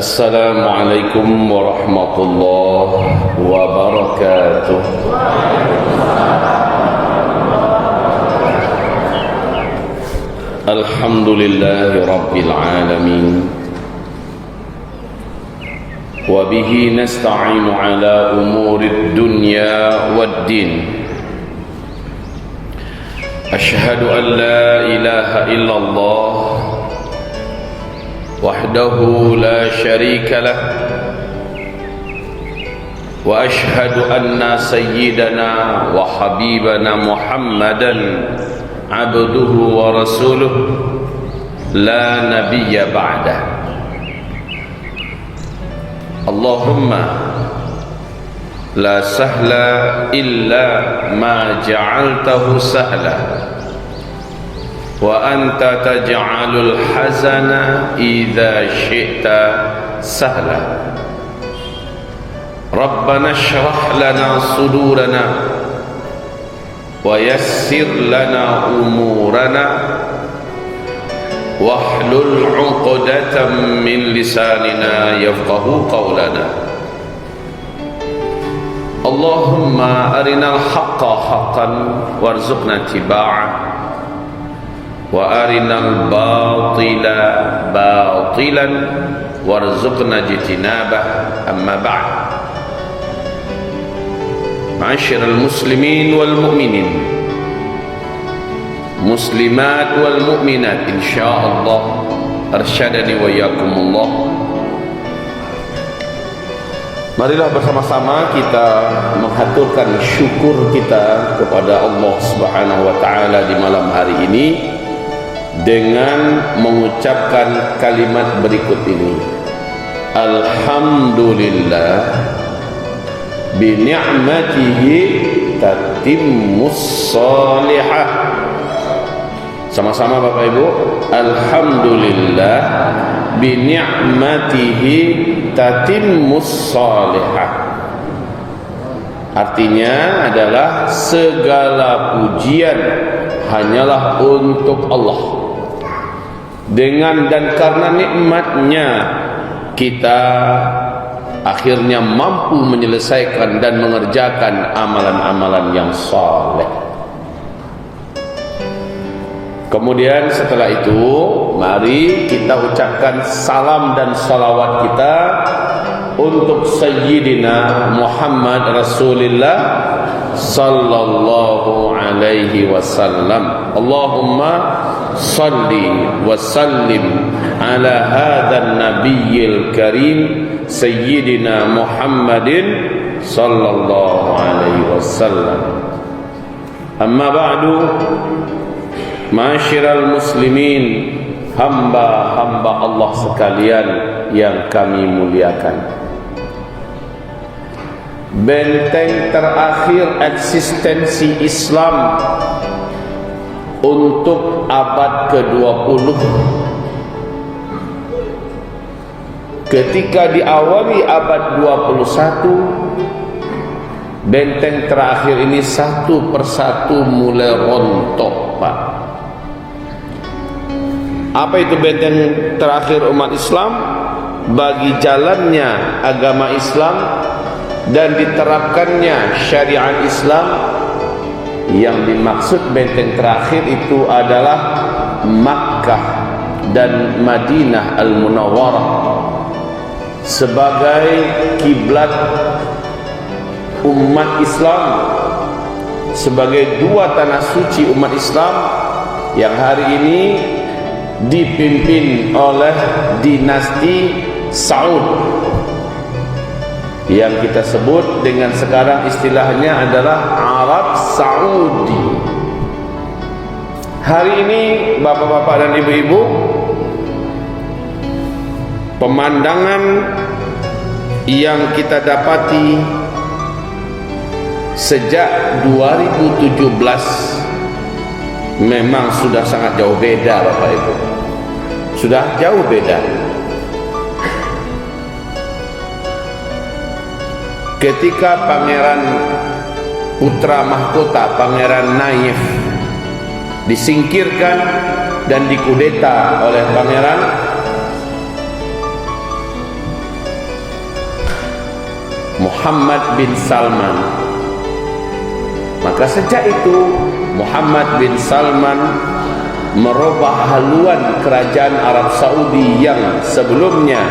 Assalamualaikum warahmatullahi wabarakatuh. Alhamdulillahi rabbil alamin. Wa bihi nasta'inu ala umurid dunya waddin. Ashhadu an la ilaha illallah وحده لا شريك له وأشهد أن سيدنا وحبيبنا محمدا عبده ورسوله لا نبي بعده. اللهم لا سهل إلا ما جعلته سهلا وأنت تجعل الحزن إذا شئت سهلا. ربنا اشرح لنا صدورنا ويسر لنا أمورنا واحلل عقدة من لساننا يفقه قولنا. اللهم أرنا الحق حقا وارزقنا اتباعه وأرنا الباطل باطلا وارزقنا اجتنابه. أما بعد، معاشر المسلمين والمؤمنين مسلمات والمؤمنات إن شاء الله أرشدني وإياكم الله. Marilah bersama-sama kita menghaturkan syukur kita kepada Allah Subhanahu wa taala di malam hari ini dengan mengucapkan kalimat berikut ini. Alhamdulillah bi ni'matihi tatimmus salihah. Sama-sama Bapak Ibu. Alhamdulillah bi ni'matihi tatimmus salihah. Artinya adalah segala pujian hanyalah untuk Allah. Dengan dan karena nikmatnya kita akhirnya mampu menyelesaikan dan mengerjakan amalan-amalan yang saleh. Kemudian setelah itu mari kita ucapkan salam dan salawat kita untuk Sayyidina Muhammad Rasulullah sallallahu alaihi wasallam. Allahumma salli wa sallim ala hadzal nabiyil karim Sayyidina Muhammadin sallallahu alaihi wasallam. Amma ba'du, ma'asyiral muslimin, hamba-hamba Allah sekalian yang kami muliakan. Benteng terakhir eksistensi Islam untuk abad ke-20 ketika diawali abad 21, benteng terakhir ini satu persatu mulai rontok, Pak. Apa itu benteng terakhir umat Islam bagi jalannya agama Islam dan diterapkannya syariat Islam? Yang dimaksud benteng terakhir itu adalah Makkah dan Madinah Al-Munawwarah sebagai kiblat umat Islam, sebagai dua tanah suci umat Islam yang hari ini dipimpin oleh dinasti Saud yang kita sebut dengan sekarang istilahnya adalah Arab Saudi. Hari ini bapak-bapak dan ibu-ibu, pemandangan yang kita dapati sejak 2017 memang sudah sangat jauh beda, Bapak Ibu. Sudah jauh beda. Ketika Pangeran putra mahkota, Pangeran Naif, disingkirkan dan dikudeta oleh Pangeran, Muhammad bin Salman. Maka sejak itu Muhammad bin Salman merubah haluan kerajaan Arab Saudi yang sebelumnya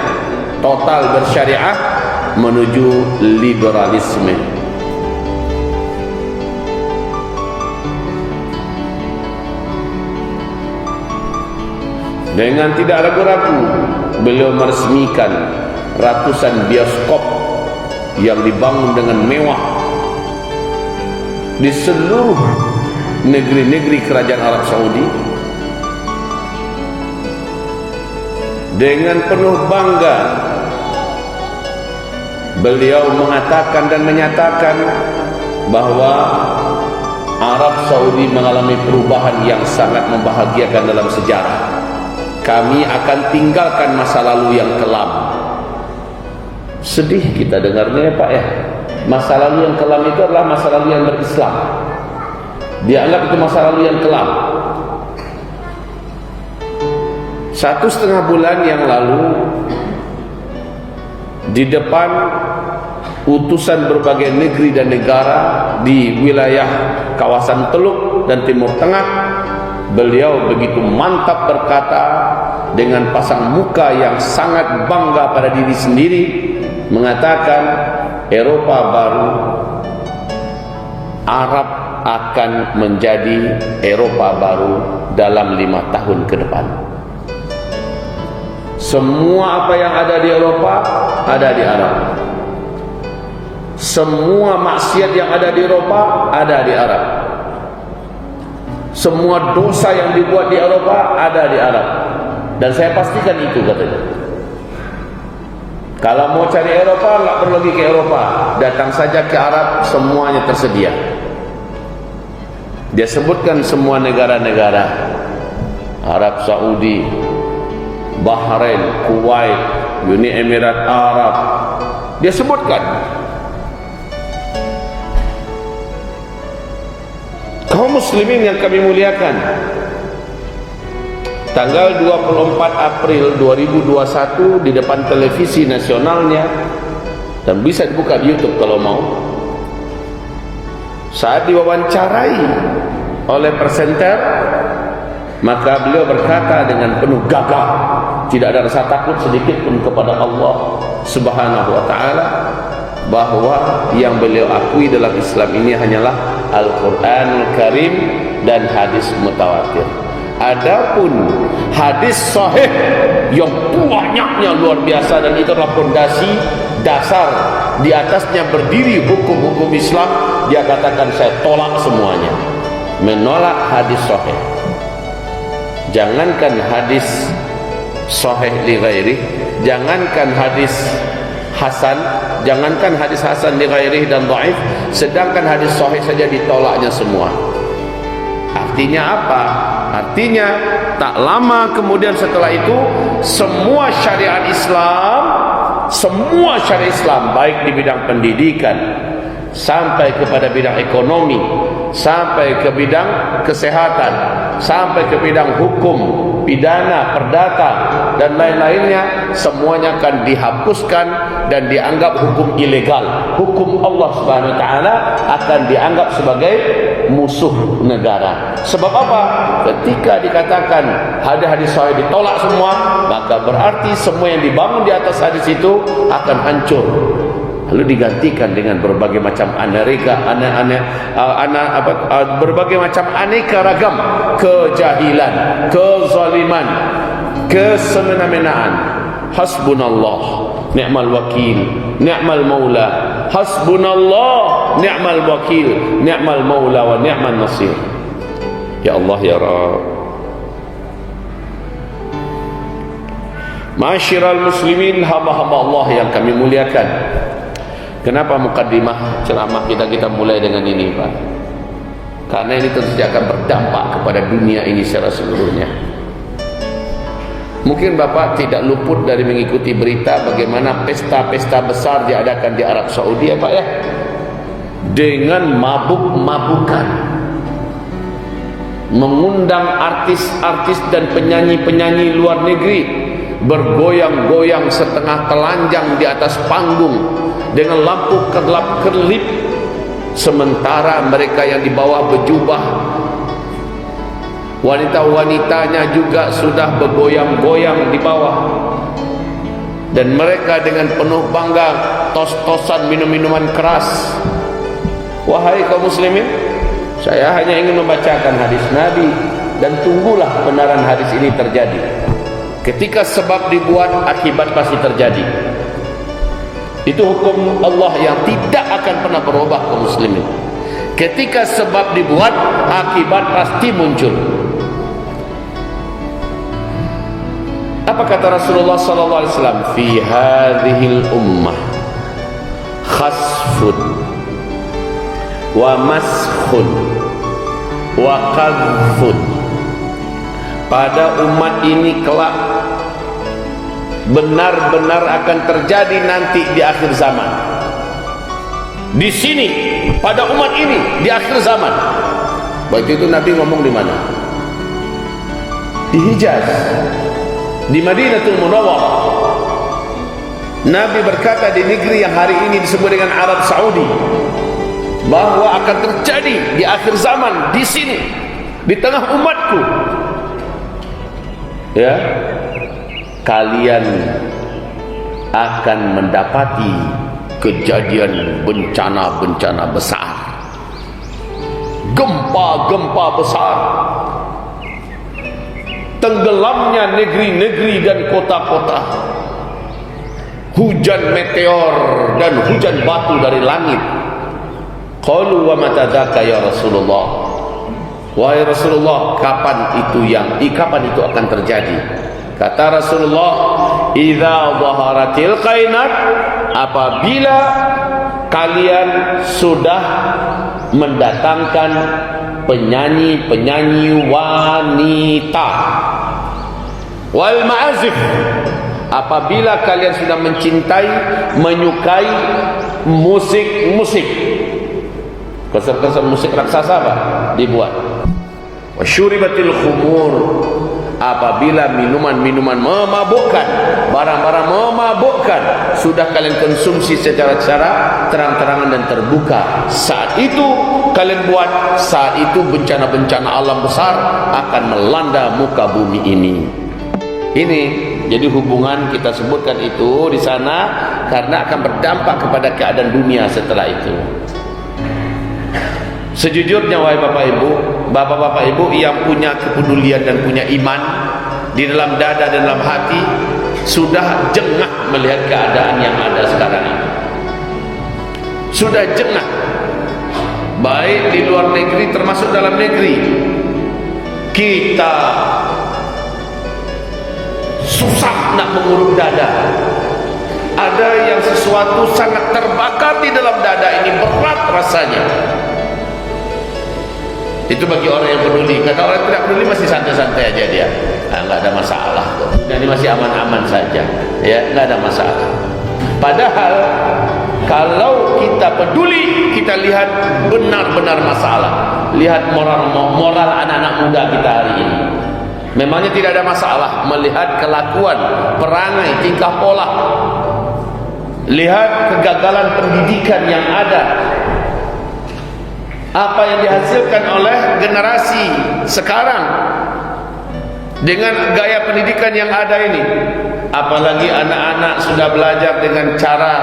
total bersyariah menuju liberalisme. Dengan tidak ragu-ragu beliau meresmikan ratusan bioskop yang dibangun dengan mewah di seluruh negeri-negeri kerajaan Arab Saudi. Dengan penuh bangga beliau mengatakan dan menyatakan bahwa Arab Saudi mengalami perubahan yang sangat membahagiakan dalam sejarah. Kami akan tinggalkan masa lalu yang kelam. Sedih kita dengarnya ya Pak ya. Masa lalu yang kelam itu adalah masa lalu yang berislam. Dianggap itu masa lalu yang kelam. 1,5 bulan yang lalu, di depan utusan berbagai negeri dan negara di wilayah kawasan Teluk dan Timur Tengah, beliau begitu mantap berkata dengan pasang muka yang sangat bangga pada diri sendiri, mengatakan Eropa baru, Arab akan menjadi Eropa baru dalam 5 tahun ke depan. Semua apa yang ada di Eropa ada di Arab. Semua maksiat yang ada di Eropa ada di Arab. Semua dosa yang dibuat di Eropa ada di Arab. Dan saya pastikan itu, katanya. Kalau mau cari Eropa, nggak perlu lagi ke Eropa, datang saja ke Arab, semuanya tersedia. Dia sebutkan semua negara-negara: Arab Saudi, Bahrain, Kuwait, Uni Emirat Arab. Dia sebutkan. Kaum muslimin yang kami muliakan, tanggal 24 April 2021 di depan televisi nasionalnya, dan bisa dibuka di YouTube kalau mau, saat diwawancarai oleh presenter, maka beliau berkata dengan penuh gagah, tidak ada rasa takut sedikit pun kepada Allah Subhanahu wa ta'ala, bahwa yang beliau akui dalam Islam ini hanyalah Al-Quranul Karim dan hadis mutawatir. Adapun hadis sahih yang banyaknya luar biasa, dan itu adalah fondasi dasar, di atasnya berdiri hukum-hukum Islam, dia katakan saya tolak semuanya, menolak hadis sahih. Jangankan hadis sahih li ghairi, jangankan hadis hasan, jangankan hadis hasan li ghairi dan dhaif, sedangkan hadis sahih saja ditolaknya semua. Artinya apa? Artinya tak lama kemudian setelah itu, semua syariat Islam baik di bidang pendidikan sampai kepada bidang ekonomi, sampai ke bidang kesehatan, sampai ke bidang hukum, pidana, perdata dan lain-lainnya, semuanya akan dihapuskan dan dianggap hukum ilegal. Hukum Allah Subhanahu wa taala akan dianggap sebagai musuh negara. Sebab apa? Ketika dikatakan hadis-hadis sahih ditolak semua, maka berarti semua yang dibangun di atas hadis itu akan hancur, lalu digantikan dengan berbagai macam berbagai macam aneka ragam kejahilan, kezaliman, kesemena-menaan. Hasbunallah ni'mal wakil, ni'mal maula. Hasbunallah ni'mal wakil, ni'mal maula wa ni'mal nasir. Ya Allah ya Rabb. Ma'asyiral muslimin, hamba-hamba Allah yang kami muliakan, kenapa mukaddimah ceramah kita mulai dengan ini, Pak? Karena ini tentu saja akan berdampak kepada dunia ini secara seluruhnya. Mungkin Bapak tidak luput dari mengikuti berita bagaimana pesta-pesta besar diadakan di Arab Saudi ya Pak ya, dengan mabuk-mabukan, mengundang artis-artis dan penyanyi-penyanyi luar negeri bergoyang-goyang setengah telanjang di atas panggung, dengan lampu kerlap-kerlip, sementara mereka yang di bawah berjubah, wanita-wanitanya juga sudah bergoyang-goyang di bawah, dan mereka dengan penuh bangga tos-tosan minum-minuman keras. Wahai kaum muslimin, saya hanya ingin membacakan hadis Nabi, dan tunggulah kebenaran hadis ini terjadi. Ketika sebab dibuat, akibat pasti terjadi. Itu hukum Allah yang tidak akan pernah berubah kaum muslimin. Ketika sebab dibuat, akibat pasti muncul. Apa kata Rasulullah sallallahu alaihi wasallam? Fi hadhil ummah khasfun wa maskhun wa qadhfun. Pada umat ini kelak benar-benar akan terjadi nanti di akhir zaman. Di sini pada umat ini di akhir zaman. Waktu itu Nabi ngomong di mana? Di Hijaz, di Madinatul Munawwarah. Nabi berkata di negeri yang hari ini disebut dengan Arab Saudi, bahwa akan terjadi di akhir zaman di sini, di tengah umatku, ya, kalian akan mendapati kejadian bencana-bencana besar, gempa-gempa besar, tenggelamnya negeri-negeri dan kota-kota, hujan meteor dan hujan batu dari langit. Qalu wa mata dzaka ya Rasulullah? Wahai Rasulullah, kapan itu akan terjadi? Kata Rasulullah, idza dhaharatil qainat, apabila kalian sudah mendatangkan penyanyi-penyanyi wanita, wal ma'azif, apabila kalian sudah mencintai, menyukai musik-musik, konser-konser musik raksasa apa dibuat, wasyuribatil khumur, apabila minuman-minuman memabukkan, barang-barang memabukkan sudah kalian konsumsi secara terang-terangan dan terbuka, saat itu kalian buat, saat itu bencana-bencana alam besar akan melanda muka bumi ini. Ini jadi hubungan kita sebutkan itu di sana karena akan berdampak kepada keadaan dunia setelah itu. Sejujurnya wahai Bapak Ibu, Bapak-bapak Ibu yang punya kepedulian dan punya iman di dalam dada dan dalam hati, sudah jengah melihat keadaan yang ada sekarang ini. Sudah jengah, baik di luar negeri termasuk dalam negeri. Kita susah nak menguruk dada. Ada yang sesuatu sangat terbakar di dalam dada ini, berat rasanya. Itu bagi orang yang peduli. Karena orang yang tidak peduli masih santai-santai aja dia, nggak ada masalah kok, dan ini masih aman-aman saja, ya, nggak ada masalah. Padahal kalau kita peduli, kita lihat benar-benar masalah. Lihat moral anak-anak muda kita hari ini. Memangnya tidak ada masalah melihat kelakuan, perangai, tingkah pola, lihat kegagalan pendidikan yang ada, apa yang dihasilkan oleh generasi sekarang dengan gaya pendidikan yang ada ini. Apalagi anak-anak sudah belajar dengan cara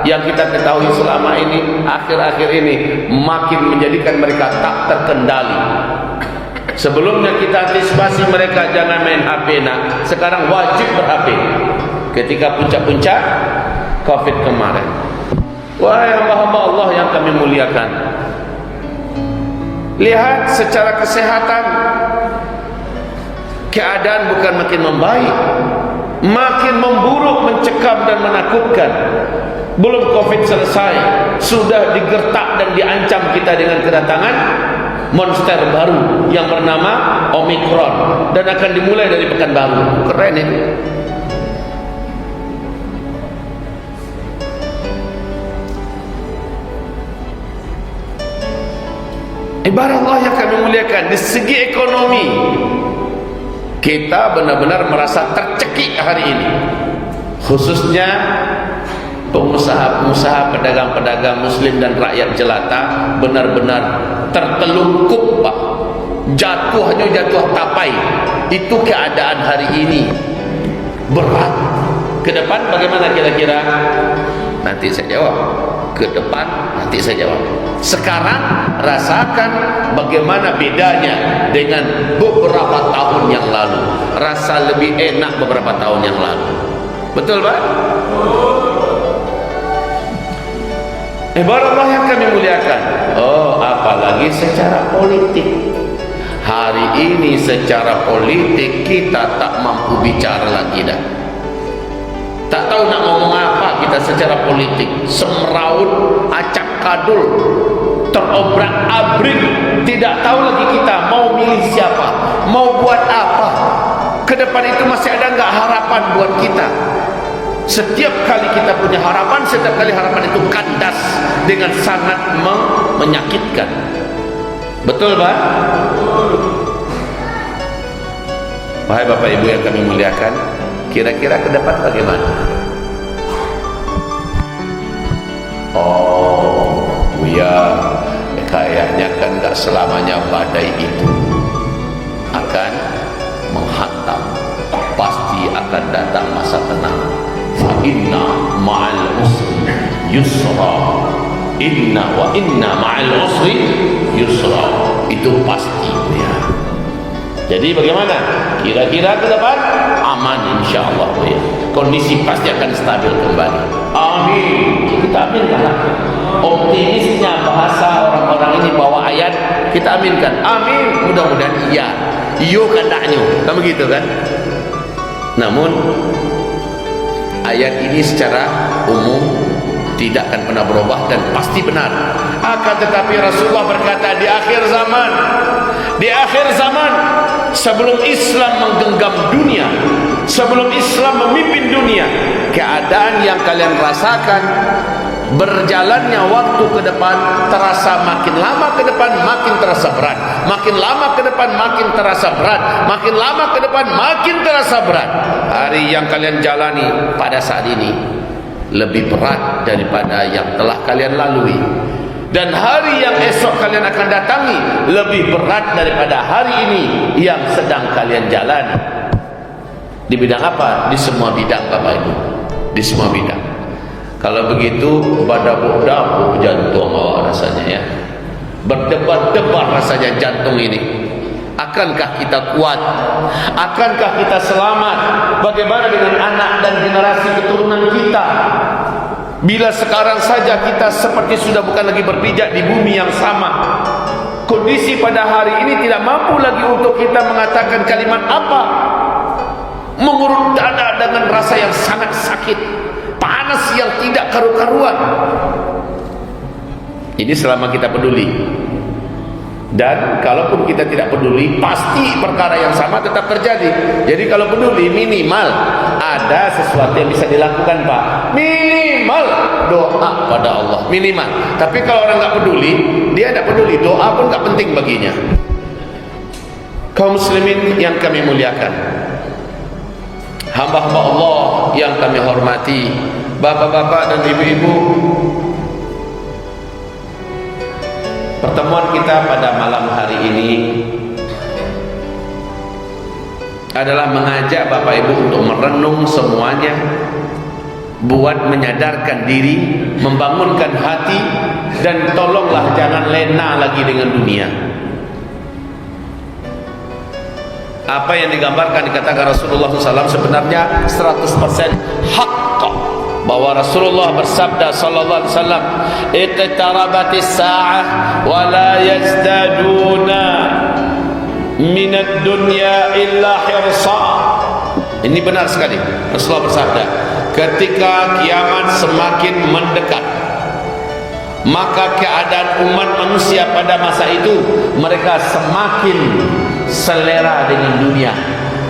yang kita ketahui selama ini, akhir-akhir ini makin menjadikan mereka tak terkendali. Sebelumnya kita antisipasi mereka jangan main HP, nak, sekarang wajib ber-HP ketika puncak-puncak Covid kemarin. Wahai hamba-hamba Allah yang kami muliakan, lihat secara kesehatan, keadaan bukan makin membaik, makin memburuk, mencekam dan menakutkan. Belum Covid selesai, sudah digertak dan diancam kita dengan kedatangan monster baru yang bernama Omicron, dan akan dimulai dari Pekanbaru. Keren ini. Ibarat Allah yang kami muliakan, di segi ekonomi kita benar-benar merasa tercekik hari ini, khususnya pengusaha-pengusaha, pedagang-pedagang muslim dan rakyat jelata benar-benar tertelungkup, Pak. Hanya jatuh tapai. Itu keadaan hari ini. Berat. Ke depan bagaimana kira-kira? Nanti saya jawab. Ke depan nanti saya jawab. Sekarang rasakan bagaimana bedanya dengan beberapa tahun yang lalu. Rasa lebih enak beberapa tahun yang lalu. Betul, Pak? Ibarat Allah yang kami muliakan. Oh, apalagi secara politik. Hari ini secara politik kita tak mampu bicara lagi dah. Tak tahu nak ngomong apa kita secara politik. Semraut, acak kadul, terobrak-abrik. Tidak tahu lagi kita mau milih siapa, mau buat apa. Ke depan itu masih ada enggak harapan buat kita? Setiap kali kita punya harapan, setiap kali harapan itu kandas dengan sangat menyakitkan. Betul, Pak? Wahai Bapak Ibu yang kami muliakan, kira-kira ke depan bagaimana? Oh, ya, kayaknya kan gak selamanya badai itu akan menghantam. Pasti akan datang masa tenang. Fa inna ma'al usri yusra. Inna wa inna ma'al usri yusra. Itu pasti, ya. Jadi bagaimana? Kira-kira ke depan aman insyaallah, ya. Kondisi pasti akan stabil kembali. Amin. Kita aminkan. Optimisnya bahasa orang-orang ini bawa ayat, kita aminkan. Amin. Mudah-mudahan iya. Iyo kadaknya. Kan begitu kan? Namun ayat ini secara umum tidak akan pernah berubah dan pasti benar. Akan tetapi Rasulullah berkata di akhir zaman, sebelum Islam menggenggam dunia, sebelum Islam memimpin dunia, keadaan yang kalian rasakan, berjalannya waktu ke depan terasa makin lama ke depan makin terasa berat, makin lama ke depan makin terasa berat, makin lama ke depan makin terasa berat. Hari yang kalian jalani pada saat ini lebih berat daripada yang telah kalian lalui, dan hari yang esok kalian akan datangi lebih berat daripada hari ini yang sedang kalian jalani. Di bidang apa? Di semua bidang, Bapak Ibu. Di semua bidang. Kalau begitu badabuk-dabuk jantung awak rasanya, ya. Berdebar-debar rasanya jantung ini. Akankah kita kuat? Akankah kita selamat? Bagaimana dengan anak dan generasi keturunan kita? Bila sekarang saja kita seperti sudah bukan lagi berpijak di bumi yang sama, kondisi pada hari ini tidak mampu lagi untuk kita mengatakan kalimat apa. Mengurut dada dengan rasa yang sangat sakit, panas yang tidak karu-karuan. Ini selama kita peduli. Dan kalaupun kita tidak peduli, pasti perkara yang sama tetap terjadi. Jadi kalau peduli, minimal ada sesuatu yang bisa dilakukan, Pak. Minimal doa pada Allah, minimal. Tapi kalau orang nggak peduli, dia tidak peduli, doa pun nggak penting baginya. Kaum muslimin yang kami muliakan, hamba-hamba Allah yang kami hormati, bapak-bapak dan ibu-ibu, pertemuan kita pada malam hari ini adalah mengajak Bapak Ibu untuk merenung semuanya, buat menyadarkan diri, membangunkan hati, dan tolonglah jangan lena lagi dengan dunia. Apa yang digambarkan dikatakan Rasulullah SAW sebenarnya 100% hak, bahwa Rasulullah bersabda sallallahu alaihi wasallam, iqtarabatis sa'ah wa la yazdaduna minad dunya illa hirsa. Ini benar sekali. Rasulullah bersabda, ketika kiamat semakin mendekat, maka keadaan umat manusia pada masa itu, mereka semakin selera dengan dunia,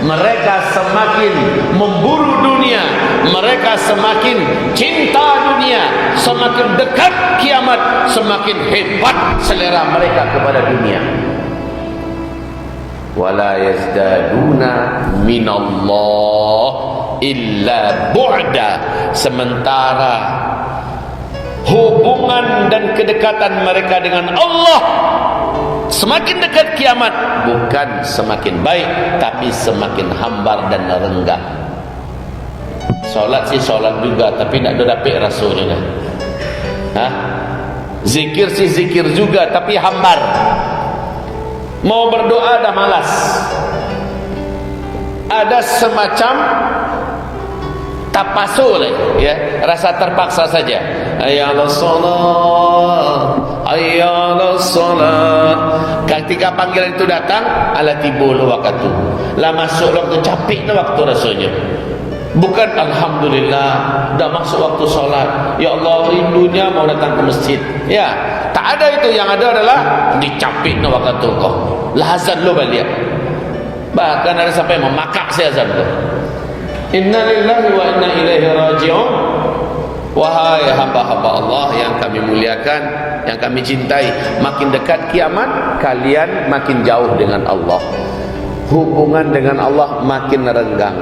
mereka semakin memburu dunia, mereka semakin cinta dunia. Semakin dekat kiamat, semakin hebat selera mereka kepada dunia. Wala yazdaduna minallah illa bu'da. Sementara hubungan dan kedekatan mereka dengan Allah semakin dekat kiamat, bukan semakin baik, tapi semakin hambar dan renggang. Solat sih solat juga, tapi tak ada dapet rasulnya. Zikir sih zikir juga, tapi hambar. Mau berdoa dah malas. Ada semacam tapasul, ya, rasa terpaksa saja. Hayya 'alas shalah, hayya 'alas shalah. Ketika panggilan itu datang, ala tibul waktu. Lah masuk waktu capek na waktu rasanya. Bukan alhamdulillah dah masuk waktu solat. Ya Allah, rindunya mau datang ke masjid. Ya, tak ada itu. Yang ada adalah dicapik na waktu kau. Lah azan lo balik. Bahkan ada sampai memakak saya azan tu. Inna lillahi wa inna ilaihi raji'un. Wahai hamba-hamba Allah yang kami muliakan, yang kami cintai, makin dekat kiamat, kalian makin jauh dengan Allah. Hubungan dengan Allah makin renggang.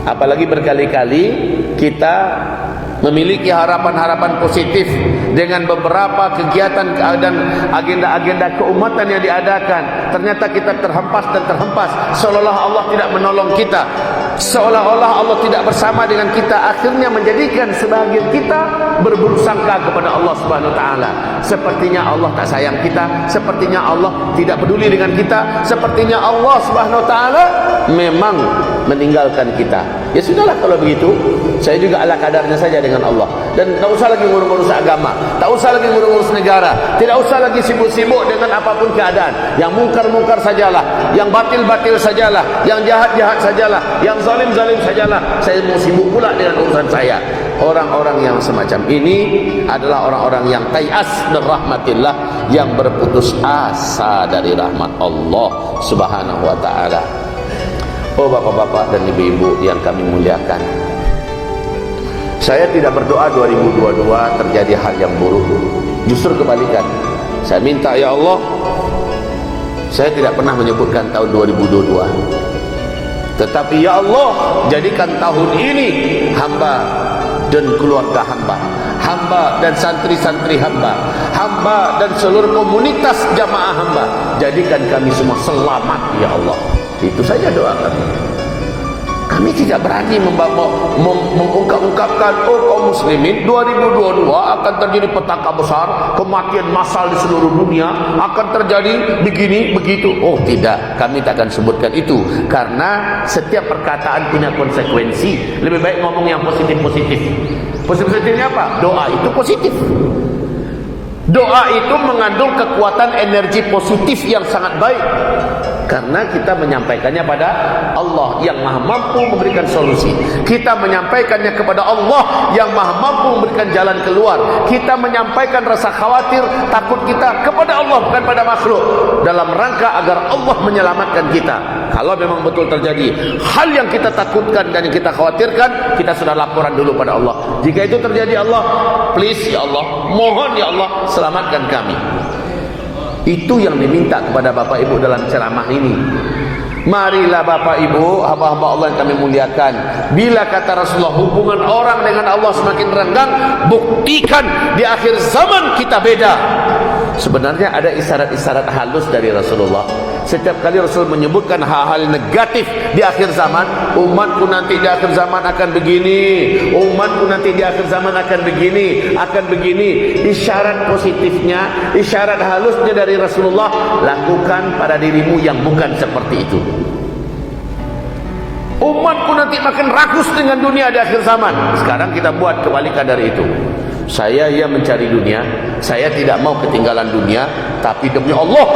Apalagi berkali-kali kita memiliki harapan-harapan positif dengan beberapa kegiatan dan agenda-agenda keumatan yang diadakan. Ternyata kita terhempas dan terhempas, seolah-olah Allah tidak menolong kita, seolah-olah Allah tidak bersama dengan kita. Akhirnya menjadikan sebahagian kita berburuk sangka kepada Allah Subhanahu wa taala. Sepertinya Allah tak sayang kita, sepertinya Allah tidak peduli dengan kita, sepertinya Allah Subhanahu wa taala memang meninggalkan kita. Ya sudahlah kalau begitu, saya juga ala kadarnya saja dengan Allah, dan tak usah lagi ngurus-ngurus agama, tak usah lagi ngurus-ngurus negara, tidak usah lagi sibuk-sibuk dengan apapun keadaan. Yang mungkar-mungkar sajalah, yang batil-batil sajalah, yang jahat-jahat sajalah, yang zalim-zalim sajalah. Saya mau sibuk pula dengan urusan saya. Orang-orang yang semacam ini adalah orang-orang yang tayas dari rahmatillah, yang berputus asa dari rahmat Allah Subhanahu wa taala. Oh bapak-bapak dan ibu-ibu yang kami muliakan, saya tidak berdoa 2022 terjadi hal yang buruk. Justru kebalikan, saya minta, ya Allah, saya tidak pernah menyebutkan tahun 2022, tetapi ya Allah, jadikan tahun ini hamba dan keluarga hamba, hamba dan santri-santri hamba, hamba dan seluruh komunitas jamaah hamba, jadikan kami semua selamat ya Allah. Itu saja doa kami. Kami tidak berani mengungkap-ungkapkan, oh kaum muslimin 2022 akan terjadi petaka besar, kematian massal di seluruh dunia, akan terjadi begini begitu. Oh tidak, kami tak akan sebutkan itu, karena setiap perkataan punya konsekuensi. Lebih baik ngomong yang positif-positif. Positif-positifnya apa? Doa itu positif. Doa itu mengandung kekuatan energi positif yang sangat baik, karena kita menyampaikannya pada Allah yang maha mampu memberikan solusi. Kita menyampaikannya kepada Allah yang maha mampu memberikan jalan keluar. Kita menyampaikan rasa khawatir, takut kita kepada Allah, bukan pada makhluk, dalam rangka agar Allah menyelamatkan kita. Kalau memang betul terjadi hal yang kita takutkan dan yang kita khawatirkan, kita sudah laporan dulu pada Allah. Jika itu terjadi, Allah, please ya Allah, mohon ya Allah, selamatkan kami. Itu yang diminta kepada Bapak Ibu dalam ceramah ini. Marilah Bapak Ibu, hamba-hamba Allah yang kami muliakan, bila kata Rasulullah hubungan orang dengan Allah semakin renggang, buktikan di akhir zaman kita beda. Sebenarnya ada isyarat-isyarat halus dari Rasulullah. Setiap kali Rasul menyebutkan hal-hal negatif di akhir zaman, umatku nanti di akhir zaman akan begini, umatku nanti di akhir zaman akan begini, akan begini. Isyarat positifnya, isyarat halusnya dari Rasulullah, lakukan pada dirimu yang bukan seperti itu. Umatku nanti makin rakus dengan dunia di akhir zaman. Sekarang kita buat kebalikan dari itu. Saya yang mencari dunia, saya tidak mau ketinggalan dunia, tapi demi Allah,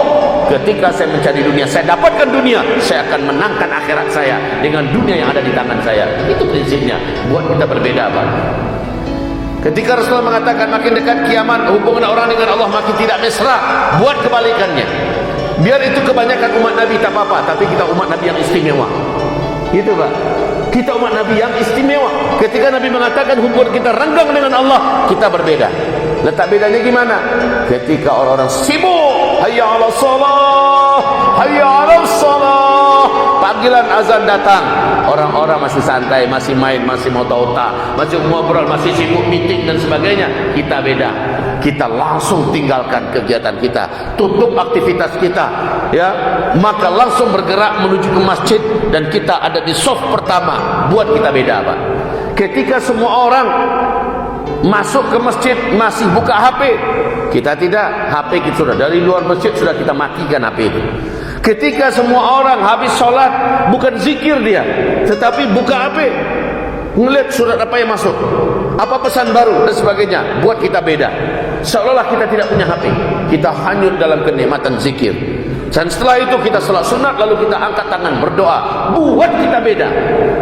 ketika saya mencari dunia, saya dapatkan dunia, saya akan menangkan akhirat saya dengan dunia yang ada di tangan saya. Itu prinsipnya. Buat kita berbeda, Pak. Ketika Rasulullah mengatakan makin dekat kiamat, hubungan orang dengan Allah makin tidak mesra, buat kebalikannya. Biar itu kebanyakan umat Nabi tak apa-apa, tapi kita umat Nabi yang istimewa. Gitu, Pak. Kita umat Nabi yang istimewa. Ketika Nabi mengatakan hubungan kita renggang dengan Allah, kita berbeda. Letak bedanya gimana? Ketika orang-orang sibuk, hayya 'alas shalah, hayya 'alas shalah, panggilan azan datang, orang-orang masih santai, masih main, masih mau tauta, masih ngobrol, masih sibuk meeting dan sebagainya. Kita beda. kita langsung tinggalkan kegiatan kita, tutup aktivitas kita, ya, maka langsung bergerak menuju ke masjid, dan kita ada di soft pertama. Buat kita beda, Pak. Ketika semua orang masuk ke masjid masih buka HP, kita tidak. HP kita sudah dari luar masjid sudah kita matikan HP itu. Ketika semua orang habis sholat, bukan zikir dia, tetapi buka HP, ngelihat surat apa yang masuk, apa pesan baru dan sebagainya. Buat kita beda, seolah-olah kita tidak punya HP. Kita hanyut dalam kenikmatan zikir. Dan setelah itu kita salat sunat, lalu kita angkat tangan berdoa. Buat kita beda.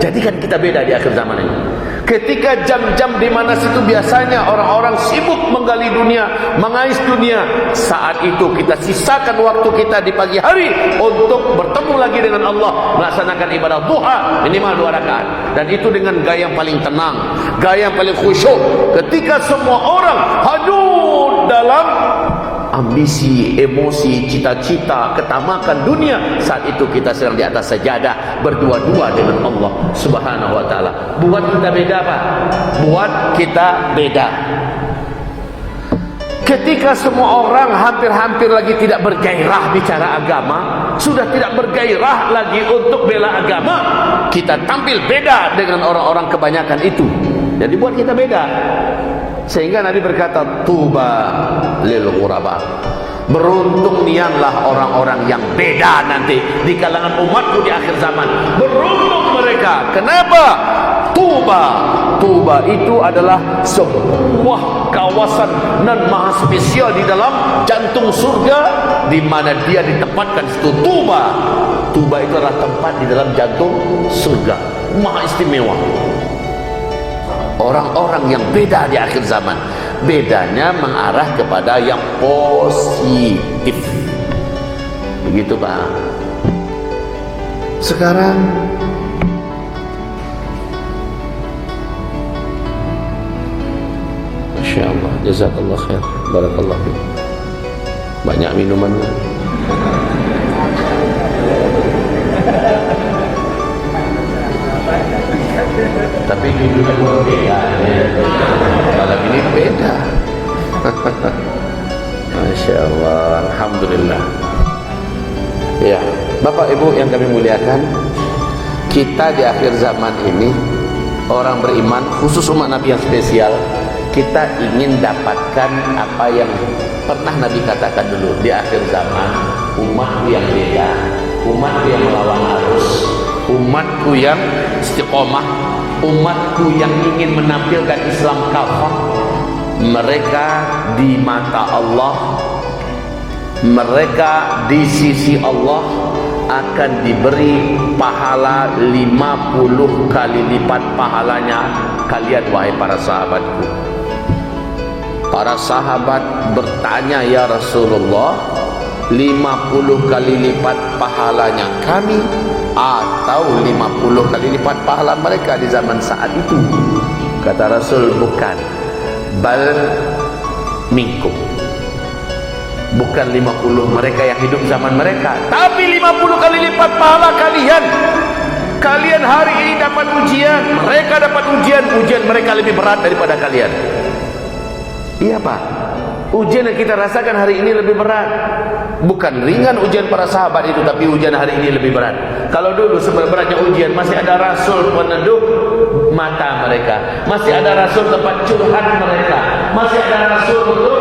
Jadikan kita beda di akhir zaman ini. Ketika jam-jam di mana situ biasanya orang-orang sibuk menggali dunia, mengais dunia, saat itu kita sisakan waktu kita di pagi hari untuk bertemu lagi dengan Allah, melaksanakan ibadah duha minimal 2 rakaat, dan itu dengan gaya yang paling tenang, gaya yang paling khusyuk. Ketika semua orang hanyut dalam ambisi, emosi, cita-cita, ketamakan dunia, saat itu kita sedang di atas sajadah berdua-dua dengan Allah Subhanahu wa taala. Buat kita beda, Pak. Buat kita beda. Ketika semua orang hampir-hampir lagi tidak bergairah bicara agama, sudah tidak bergairah lagi untuk bela agama, kita tampil beda dengan orang-orang kebanyakan itu. Jadi buat kita beda. Sehingga Nabi berkata, tuba lil ghuraba, beruntung nianlah orang-orang yang beda nanti di kalangan umatku di akhir zaman. Beruntung mereka. Kenapa? Tuba itu adalah sebuah kawasan nan maha spesial di dalam jantung surga, di mana dia ditempatkan situ. Tuba itu adalah tempat di dalam jantung surga, maha istimewa. Orang-orang yang beda di akhir zaman, bedanya mengarah kepada yang positif. Begitu, Pak. Sekarang Masya Allah, jazakallah khair, barakallah fiik. Banyak minuman. Tapi judulnya berbeda, malam ini beda. Masya Allah, alhamdulillah. Ya, Bapak Ibu yang kami muliakan, kita di akhir zaman ini orang beriman, khusus umat Nabi yang spesial, kita ingin dapatkan apa yang pernah Nabi katakan dulu. Di akhir zaman, umatku yang beda, umatku yang melawan arus, umatku yang istiqomah, umatku yang ingin menampilkan Islam kafah. Mereka di mata Allah, mereka di sisi Allah akan diberi pahala 50 kali lipat pahalanya kalian, wahai para sahabatku. Para sahabat bertanya, ya Rasulullah, 50 kali lipat pahalanya kami atau 50 kali lipat pahala mereka di zaman saat itu? Kata Rasul, bukan, bal minkum, bukan 50 mereka yang hidup zaman mereka, tapi 50 kali lipat pahala kalian. Kalian hari ini dapat ujian, mereka dapat ujian mereka lebih berat daripada kalian. Iya, Pak, ujian yang kita rasakan hari ini lebih berat. Bukan ringan ujian para sahabat itu, tapi ujian hari ini lebih berat. Kalau dulu seberatnya ujian, masih ada Rasul peneduh mata mereka, masih ada Rasul tempat curhat mereka, masih ada Rasul untuk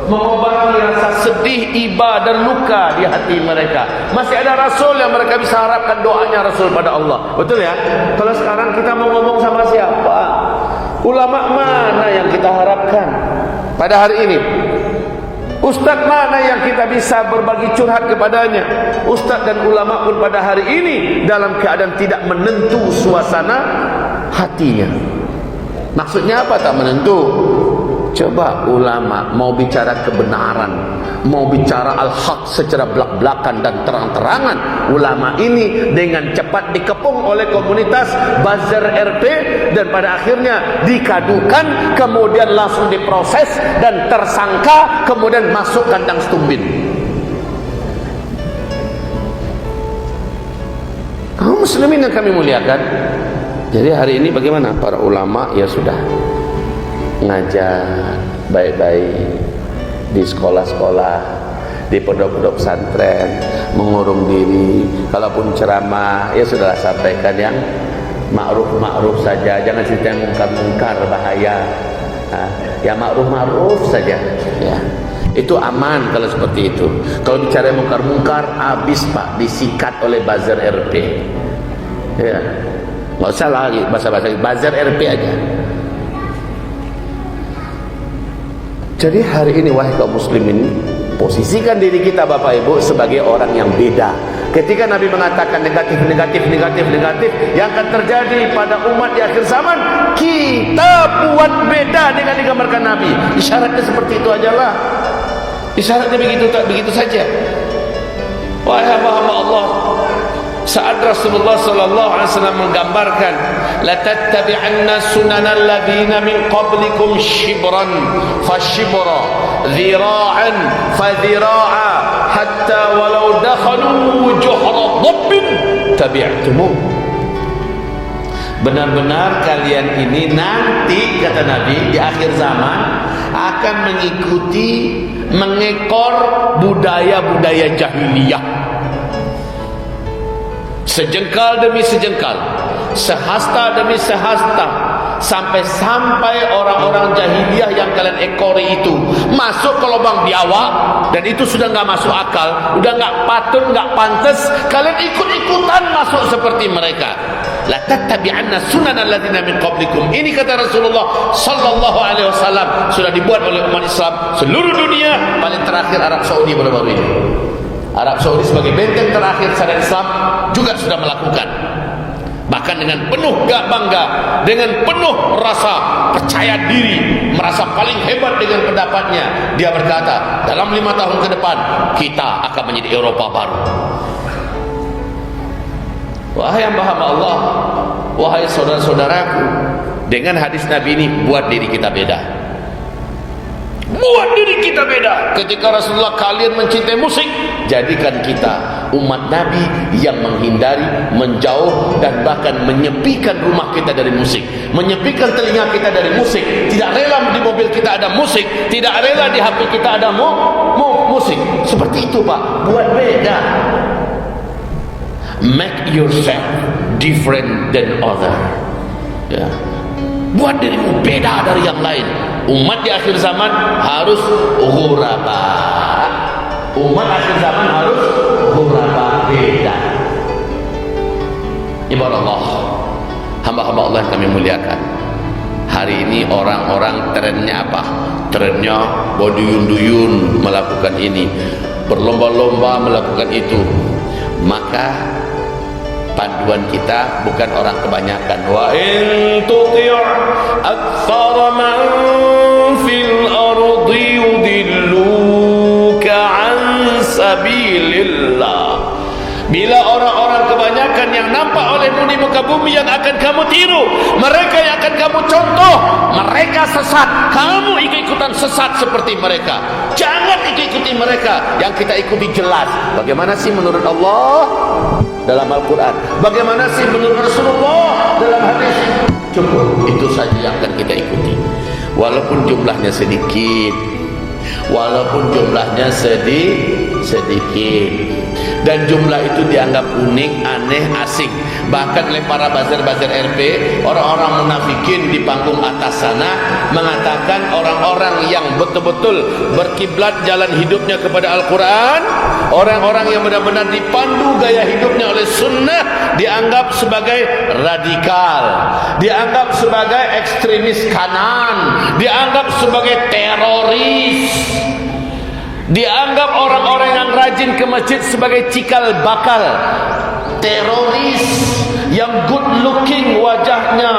mengobati rasa sedih, iba dan luka di hati mereka, masih ada Rasul yang mereka bisa harapkan doanya Rasul pada Allah. Betul ya? Kalau sekarang kita mau ngomong sama siapa? Ulama mana yang kita harapkan pada hari ini? Ustaz mana yang kita bisa berbagi curhat kepadanya? Ustaz dan ulama pun pada hari ini dalam keadaan tidak menentu suasana hatinya. Maksudnya apa tak menentu? Coba ulama mau bicara kebenaran, mau bicara al-haq secara belak-belakan dan terang-terangan, ulama ini dengan cepat dikepung oleh komunitas buzzer RT, dan pada akhirnya dikadukan, kemudian langsung diproses dan tersangka, kemudian masuk kandang setumbin. Kaum muslimin yang kami muliakan, jadi hari ini bagaimana para ulama? Ya sudah, ngajar baik-baik di sekolah-sekolah, di pondok-pondok pesantren, mengurung diri. Kalaupun ceramah, ya sudahlah sampaikan yang ma'ruf saja, jangan cerita yang mungkar bahaya. Ya ma'ruf saja, ya. Itu aman kalau seperti itu. Kalau bicara mungkar habis Pak, disikat oleh buzzer RP. Ya, nggak usah lagi bahasa-bahasa buzzer RP aja. Jadi hari ini wahai kaum muslimin, posisikan diri kita Bapak Ibu sebagai orang yang beda. Ketika Nabi mengatakan negatif, yang akan terjadi pada umat di akhir zaman, kita buat beda dengan digambarkan Nabi. Isyaratnya seperti itu ajalah. Isyaratnya begitu saja. Wahai hamba Allah, saat Rasulullah sallallahu alaihi wasallam menggambarkan la tattabi'anna sunanal ladzina min qablikum shibran fa shibra dhira'an fa dhira'a hatta walau dakhalu juhra dhabbin tabi'tumu. Benar-benar kalian ini nanti, kata Nabi, di akhir zaman akan mengikuti, mengekor budaya-budaya jahiliyah, sejengkal demi sejengkal, sehasta demi sehasta, sampai orang-orang jahiliyah yang kalian ekori itu masuk ke lubang biawak, dan itu sudah nggak masuk akal, udah nggak patut, nggak pantas kalian ikut-ikutan masuk seperti mereka. La tattabi'anna sunanal ladzina min qablikum. Ini kata Rasulullah sallallahu alaihi wasallam sudah dibuat oleh umat Islam seluruh dunia, paling terakhir Arab Saudi baru-baru ini. Arab Saudi sebagai benteng terakhir syariat Islam juga sudah melakukan, bahkan dengan penuh bangga, dengan penuh rasa percaya diri, merasa paling hebat dengan pendapatnya. Dia berkata, dalam 5 tahun ke depan kita akan menjadi Eropa baru. Wahai hamba-hamba Allah, wahai saudara-saudaraku, dengan hadis Nabi ini buat diri kita beda. Buat diri kita beda. Ketika Rasulullah, kalian mencintai musik, jadikan kita umat Nabi yang menghindari, menjauh, dan bahkan menyepikan rumah kita dari musik, menyepikan telinga kita dari musik. Tidak rela di mobil kita ada musik, tidak rela di HP kita ada musik. Seperti itu Pak, buat beda. Make yourself different than other. Ya. Buat dirimu beda dari yang lain. Umat di akhir zaman harus ghuraba. Umat akhir zaman harus ghuraba, beda. Ibarat Allah, hamba-hamba Allah yang kami muliakan, hari ini orang-orang trennya apa? Trennya berduyun-duyun melakukan ini, berlomba-lomba melakukan itu. Maka panduan kita bukan orang kebanyakan. Wa in tuti' aktsara man fil ardi yudilluka an sabilillah. Bila orang-orang kebanyakan yang nampak olehmu di muka bumi yang akan kamu tiru, mereka yang akan kamu contoh, mereka sesat, kamu ikut-ikutan sesat seperti mereka. Jangan ikuti mereka. Yang kita ikuti jelas. Bagaimana sih menurut Allah dalam Al-Quran, bagaimana sih menurut Rasulullah dalam hadis, cukup itu saja yang akan kita ikuti. Walaupun jumlahnya sedikit, dan jumlah itu dianggap unik, aneh, asing, bahkan oleh para buzzer-buzzer RP, orang-orang munafikin di panggung atas sana mengatakan orang-orang yang betul-betul berkiblat jalan hidupnya kepada Al-Quran, orang-orang yang benar-benar dipandu gaya hidupnya oleh sunnah, dianggap sebagai radikal, dianggap sebagai ekstremis kanan, dianggap sebagai teroris, dianggap orang-orang yang rajin ke masjid sebagai cikal bakal teroris, yang good looking, wajahnya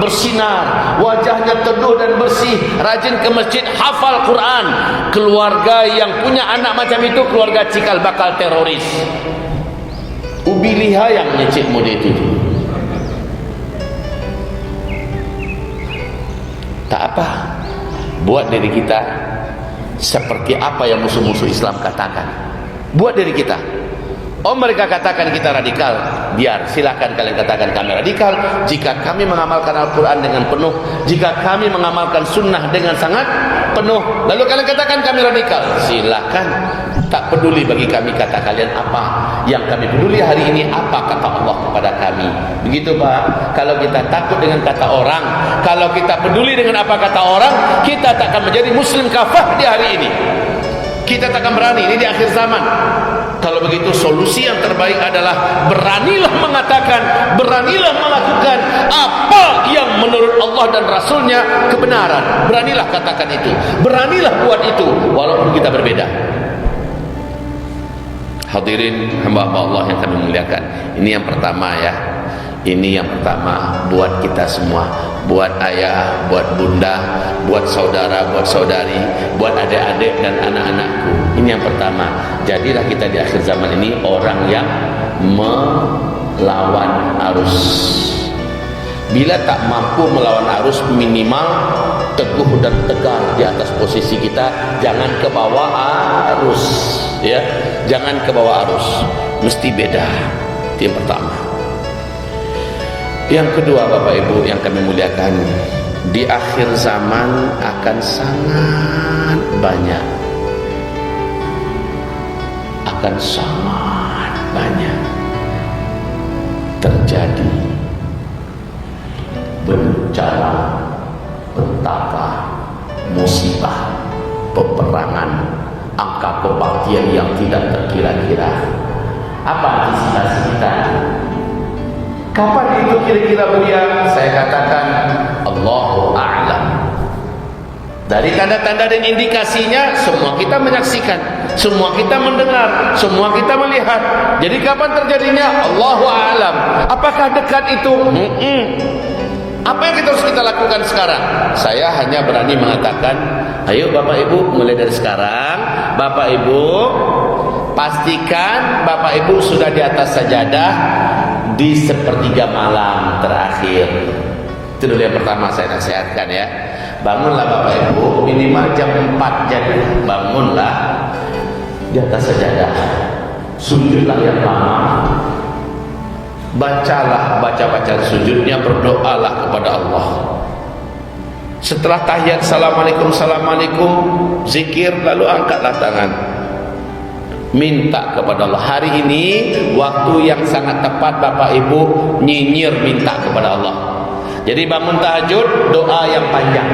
bersinar, wajahnya teduh dan bersih, rajin ke masjid, hafal Quran. Keluarga yang punya anak macam itu keluarga cikal bakal teroris. Ubi liha yang nyecik mode itu. Tak apa, buat diri kita seperti apa yang musuh-musuh Islam katakan. Buat diri kita Oh, mereka katakan kita radikal, biar silakan kalian katakan kami radikal. Jika kami mengamalkan Al-Quran dengan penuh, jika kami mengamalkan sunnah dengan sangat penuh, lalu kalian katakan kami radikal, silakan. Tak peduli bagi kami kata kalian apa. Yang kami peduli hari ini apa kata Allah kepada kami. Begitu Pak. Kalau kita takut dengan kata orang, kalau kita peduli dengan apa kata orang, kita tak akan menjadi muslim kafah di hari ini. Kita tak akan berani, ini di akhir zaman. Kalau begitu solusi yang terbaik adalah beranilah mengatakan, beranilah melakukan apa yang menurut Allah dan Rasulnya kebenaran. Beranilah katakan itu, beranilah buat itu walaupun kita berbeda. Hadirin hamba-hamba Allah yang kami muliakan, ini yang pertama ya. Ini yang pertama buat kita semua, buat ayah, buat bunda, buat saudara, buat saudari, buat adik-adik dan anak-anakku. Ini yang pertama. Jadilah kita di akhir zaman ini orang yang melawan arus. Bila tak mampu melawan arus, minimal teguh dan tegar di atas posisi kita. Jangan ke bawah arus, ya. Jangan ke bawah arus. Mesti beda. Itu yang pertama. Yang kedua Bapak Ibu yang kami muliakan, di akhir zaman akan sangat banyak, akan sangat banyak terjadi bencana, petaka, musibah, peperangan, angka kematian yang tidak terkira-kira. Apa antisipasi kita? Kapan itu kira-kira Buya? Saya katakan Allahu a'lam. Dari tanda-tanda dan indikasinya semua kita menyaksikan, semua kita mendengar, semua kita melihat. Jadi kapan terjadinya? Allahu a'lam. Apakah dekat itu? Apa yang harus kita lakukan sekarang? Saya hanya berani mengatakan, ayo Bapak Ibu mulai dari sekarang, Bapak Ibu pastikan Bapak Ibu sudah di atas sajadah di sepertiga malam terakhir. Itu dulu yang pertama saya nasihatkan ya. Bangunlah Bapak Ibu minimal jam 4 jadi bangunlah di atas sajadah, sujudlah yang lama, bacalah baca-baca sujudnya, berdoalah kepada Allah. Setelah tahiyat assalamualaikum assalamualaikum, zikir, lalu angkatlah tangan, minta kepada Allah. Hari ini waktu yang sangat tepat Bapak Ibu nyinyir minta kepada Allah. Jadi bangun tahajud, doa yang panjang.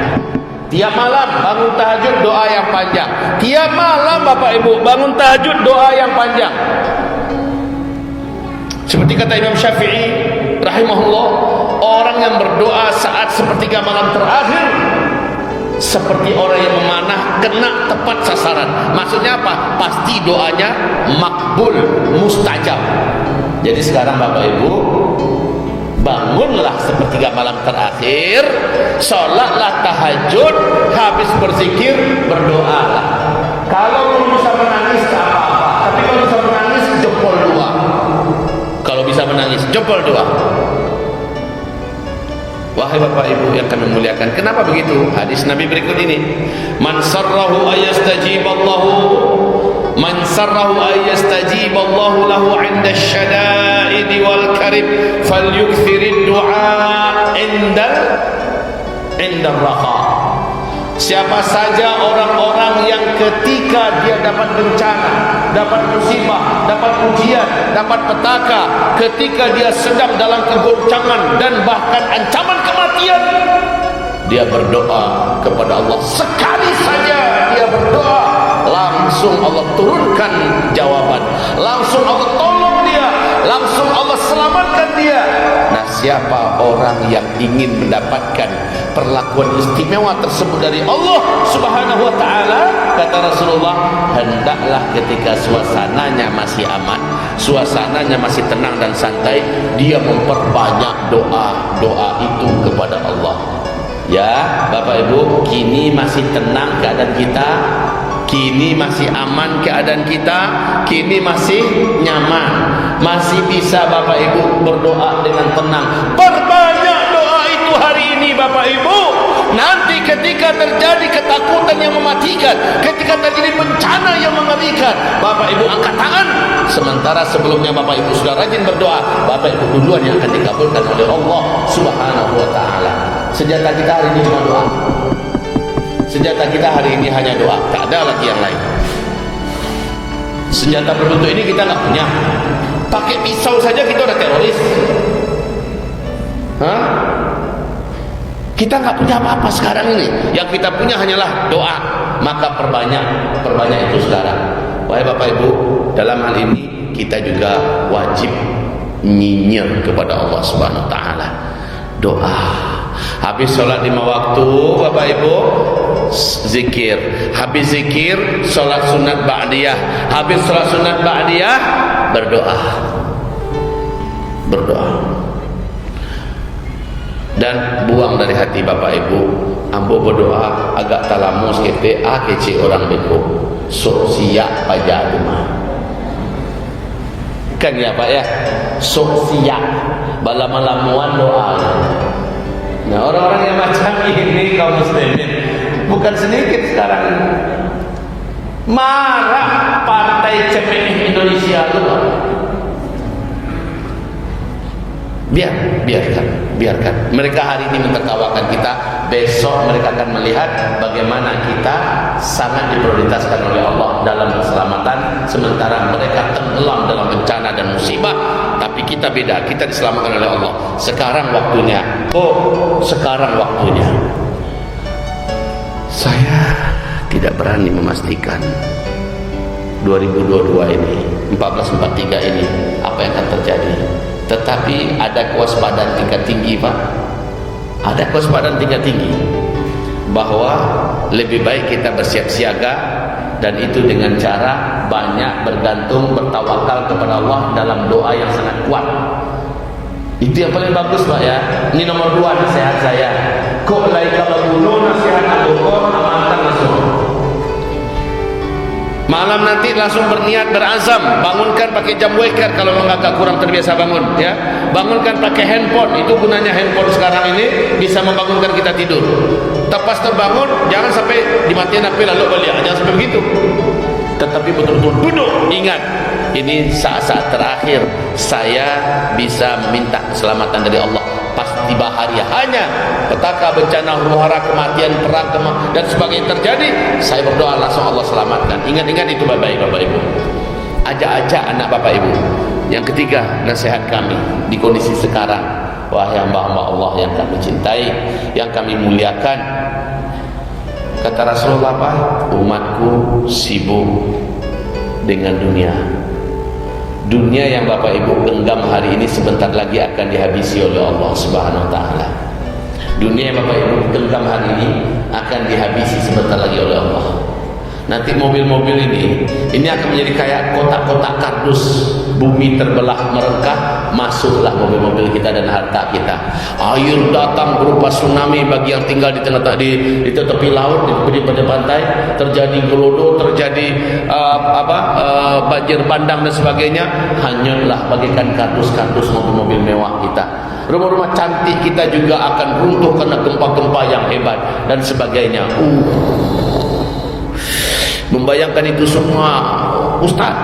Tiap malam bangun tahajud, doa yang panjang. Tiap malam Bapak Ibu bangun tahajud, doa yang panjang. Seperti kata Imam Syafi'i rahimahullah, orang yang berdoa saat sepertiga malam terakhir seperti orang yang memanah kena tepat sasaran. Maksudnya apa? Pasti doanya makbul, mustajab. Jadi sekarang Bapak Ibu bangunlah sepertiga malam terakhir, sholatlah tahajud, habis berzikir, berdoalah. Kalau belum bisa menangis tak apa-apa, tapi kalau bisa menangis jempol dua. Kalau bisa menangis jempol dua. Wahai Bapak Ibu yang kami muliakan, kenapa begitu? Hadis Nabi berikut ini, man sarrahu ayastajiballahu, man sarrahu ayastajiballahu lahu 'inda asy-syada'idi wal karib falyukthirid du'a 'inda ar-raha. Siapa saja orang-orang yang ketika dia dapat bencana, dapat musibah, dapat ujian, dapat petaka, ketika dia sedang dalam kegoncangan dan bahkan ancaman kematian, dia berdoa kepada Allah. Sekali saja dia berdoa, langsung Allah turunkan jawaban, langsung Allah tolong dia, langsung Allah selamatkan dia. Nah, siapa orang yang ingin mendapatkan perlakuan istimewa tersebut dari Allah Subhanahu wa ta'ala, kata Rasulullah, hendaklah ketika suasananya masih aman, suasananya masih tenang dan santai, dia memperbanyak doa-doa itu kepada Allah. Ya Bapak Ibu, kini masih tenang keadaan kita, kini masih aman keadaan kita, kini masih nyaman, masih bisa Bapak Ibu berdoa dengan tenang. Perbanyak doa itu hari ini Bapak Ibu. nanti ketika terjadi ketakutan yang mematikan, ketika terjadi bencana yang mengerikan, Bapak Ibu angkat tangan. Sementara sebelumnya Bapak Ibu sudah rajin berdoa, Bapak Ibu duluan yang akan dikabulkan oleh Allah Subhanahu wa ta'ala. Senjata kita hari ini cuma doa. Senjata kita hari ini hanya doa, tak ada lagi yang lain. Senjata berbentuk ini kita nggak punya. Pakai pisau saja kita udah teroris. Hah? Kita nggak punya apa-apa sekarang ini. Yang kita punya hanyalah doa. Maka perbanyak itu sekarang. Wahai Bapak Ibu, dalam hal ini kita juga wajib nyinyir kepada Allah Subhanahu wa taala. Doa. Habis sholat 5 waktu, Bapak Ibu, zikir. Habis zikir, sholat sunat ba'diyah. Habis sholat sunat ba'diyah, berdoa. Berdoa. Dan buang dari hati Bapak Ibu, ambo berdoa agak talamus kete kece orang beko. Sok siap pajak rumah. Kan ya Pak ya? Sok siap balam-lamuan doa. Nah, orang-orang yang macam ini kaum muslimin bukan sedikit sekarang ini. Marah partai cemeh Indonesia itu. Biarkan. Mereka hari ini mentertawakan kita, besok mereka akan melihat bagaimana kita sangat diprioritaskan oleh Allah dalam keselamatan, sementara mereka tenggelam dalam bencana dan musibah. Tapi kita beda, kita diselamatkan oleh Allah. Sekarang waktunya. Sekarang waktunya. Saya tidak berani memastikan 2022 ini, 1443 ini apa yang akan terjadi. Tetapi ada kewaspadaan tingkat tinggi, Pak. Ada kewaspadaan tingkat tinggi bahwa lebih baik kita bersiap siaga, dan itu dengan cara banyak bergantung, bertawakal kepada Allah dalam doa yang sangat kuat. Itu yang paling bagus, Pak ya. Ini nomor 2 nasihat saya. Kok laika laguno nasihat adukor amantan langsung. Malam nanti langsung berniat, berazam, bangunkan pakai jam waker kalau agak kurang terbiasa bangun, ya. Bangunkan pakai handphone, itu gunanya handphone sekarang ini bisa membangunkan kita tidur. Tepas terbangun, jangan sampai dimatiin HP lalu balik, jangan sampai begitu. Tetapi betul-betul duduk, ingat, ini saat-saat terakhir saya bisa meminta keselamatan dari Allah. Pas tiba hari hanya petaka, bencana, huru-hara, kematian, perang, dan sebagainya terjadi, saya berdoa langsung Allah selamatkan. Ingat-ingat itu baik-baik Bapak Ibu. Ajak-ajak anak Bapak Ibu. Yang ketiga, nasihat kami di kondisi sekarang, wahai hamba-hamba Allah yang kami cintai, yang kami muliakan. Kata Rasulullah, apa? Umatku sibuk dengan dunia. Dunia yang Bapak Ibu genggam hari ini sebentar lagi akan dihabisi oleh Allah Subhanahu wa taala. Dunia yang Bapak Ibu genggam hari ini akan dihabisi sebentar lagi oleh Allah. Nanti mobil-mobil ini akan menjadi kayak kotak-kotak kardus. Bumi terbelah merengkah, masuklah mobil-mobil kita dan harta kita. Air datang berupa tsunami bagi yang tinggal di tengah di tepi laut, di pantai, terjadi gelodo, terjadi banjir bandang dan sebagainya. Hanyalah bagaikan kardus-kardus mobil-mobil mewah kita. Rumah-rumah cantik kita juga akan runtuh karena gempa-gempa yang hebat dan sebagainya. Membayangkan itu semua, Ustaz,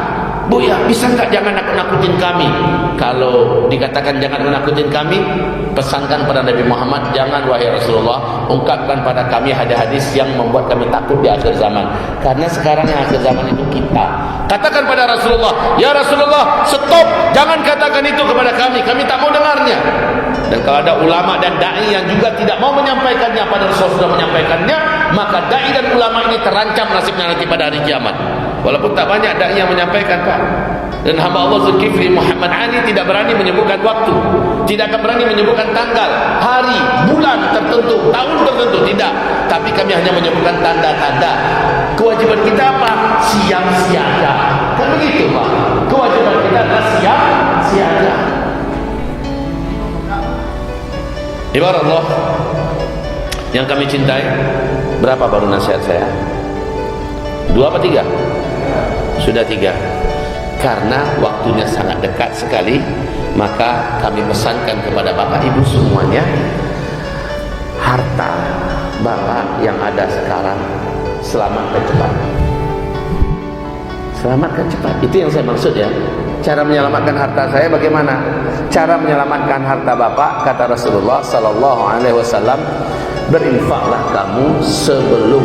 Buya, bisa enggak jangan nakut-nakutin kami? Kalau dikatakan jangan menakutin kami, pesankan pada Nabi Muhammad, jangan wahai Rasulullah, ungkapkan pada kami hadis-hadis yang membuat kami takut di akhir zaman. Karena sekarang yang akhir zaman itu kita. Katakan pada Rasulullah, ya Rasulullah, stop, jangan katakan itu kepada kami tak mau dengarnya. Dan kalau ada ulama dan da'i yang juga tidak mau menyampaikannya pada Rasulullah sudah menyampaikannya, maka da'i dan ulama ini terancam nasibnya nanti pada hari kiamat. Walaupun tak banyak da'i yang menyampaikan, Pak. Dan hamba Allah Zulkifli Muhammad Ali tidak berani menyebutkan waktu, tidak akan berani menyebutkan tanggal, hari, bulan tertentu, tahun tertentu, tidak. Tapi kami hanya menyebutkan tanda-tanda. Kewajiban kita apa? Siap siaga. Kan begitu, Pak. Kewajiban kita adalah siap siaga. Ibarat Allah yang kami cintai, berapa baru nasihat saya? 2 apa 3? Sudah 3. Karena waktunya sangat dekat sekali, maka kami pesankan kepada Bapak Ibu semuanya, harta bapak yang ada sekarang selamatkan cepat. Selamatkan cepat, itu yang saya maksud ya. Cara menyelamatkan harta saya bagaimana? Cara menyelamatkan harta bapak, kata Rasulullah sallallahu alaihi wasallam, berinfaklah kamu sebelum,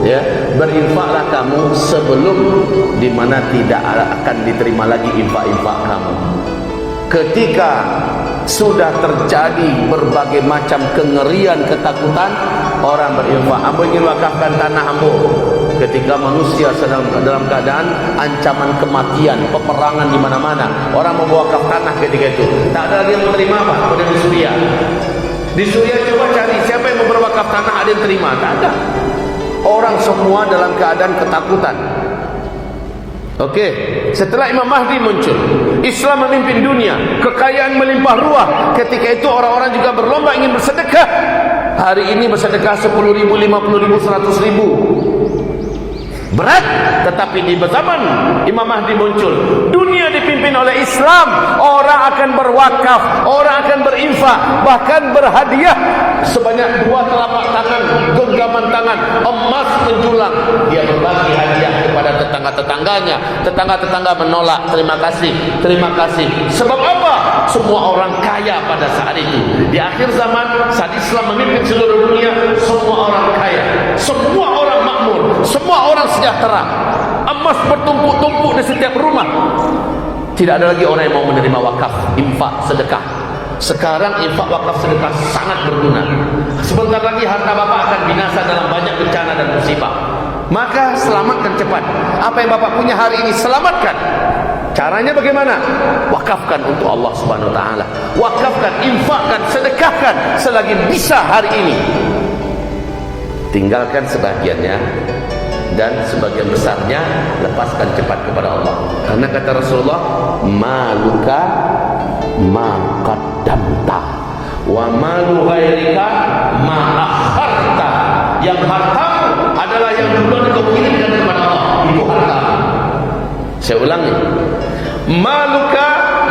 ya, berinfaklah kamu sebelum di mana tidak akan diterima lagi infak-infak kamu. Ketika sudah terjadi berbagai macam kengerian, ketakutan, orang berinfak. Ambo ingin wakafkan tanah Ambo. Ketika manusia sedang dalam keadaan ancaman kematian, peperangan di mana-mana, orang mau wakaf tanah ketika itu. Tak ada lagi yang menerima apa? Kemudian di Suriah. Di Suriah coba cari siapa yang mau berwakaf tanah, ada yang terima? Tak ada. Orang semua dalam keadaan ketakutan. Oke, setelah Imam Mahdi muncul, Islam memimpin dunia, kekayaan melimpah ruah. Ketika itu orang-orang juga berlomba ingin bersedekah. Hari ini bersedekah 10.000, 50.000, 100.000. Berat, tetapi di zaman Imam Mahdi muncul, dunia dipimpin oleh Islam. Orang akan berwakaf, orang akan berinfak, bahkan berhadiah sebanyak 2 telapak tangan, genggaman tangan, emas menjulang. Dia berbagi hadiah kepada tetangga-tetangganya. Tetangga-tetangga menolak, terima kasih, terima kasih. Sebab apa? Semua orang kaya pada saat itu. Di akhir zaman, saat Islam memimpin seluruh dunia, semua orang kaya, semua orang makmur, semua orang sejahtera. Emas bertumpuk-tumpuk di setiap rumah. Tidak ada lagi orang yang mau menerima wakaf, infak, sedekah. Sekarang infak, wakaf, sedekah sangat berguna. Sebentar lagi harta bapak akan binasa dalam banyak bencana dan musibah. Maka selamatkan cepat. Apa yang bapak punya hari ini, selamatkan. Caranya bagaimana? Wakafkan untuk Allah Subhanahu wa taala. Wakafkan, infakkan, sedekahkan selagi bisa hari ini. Tinggalkan sebagiannya dan sebagian besarnya lepaskan cepat kepada Allah. Karena kata Rasulullah, maluka ma qaddamta wa malu ghairika ma akharta. Yang hartamu adalah yang dulu kau kirimkan kepada Allah, itu hartamu. Saya ulangi, maluka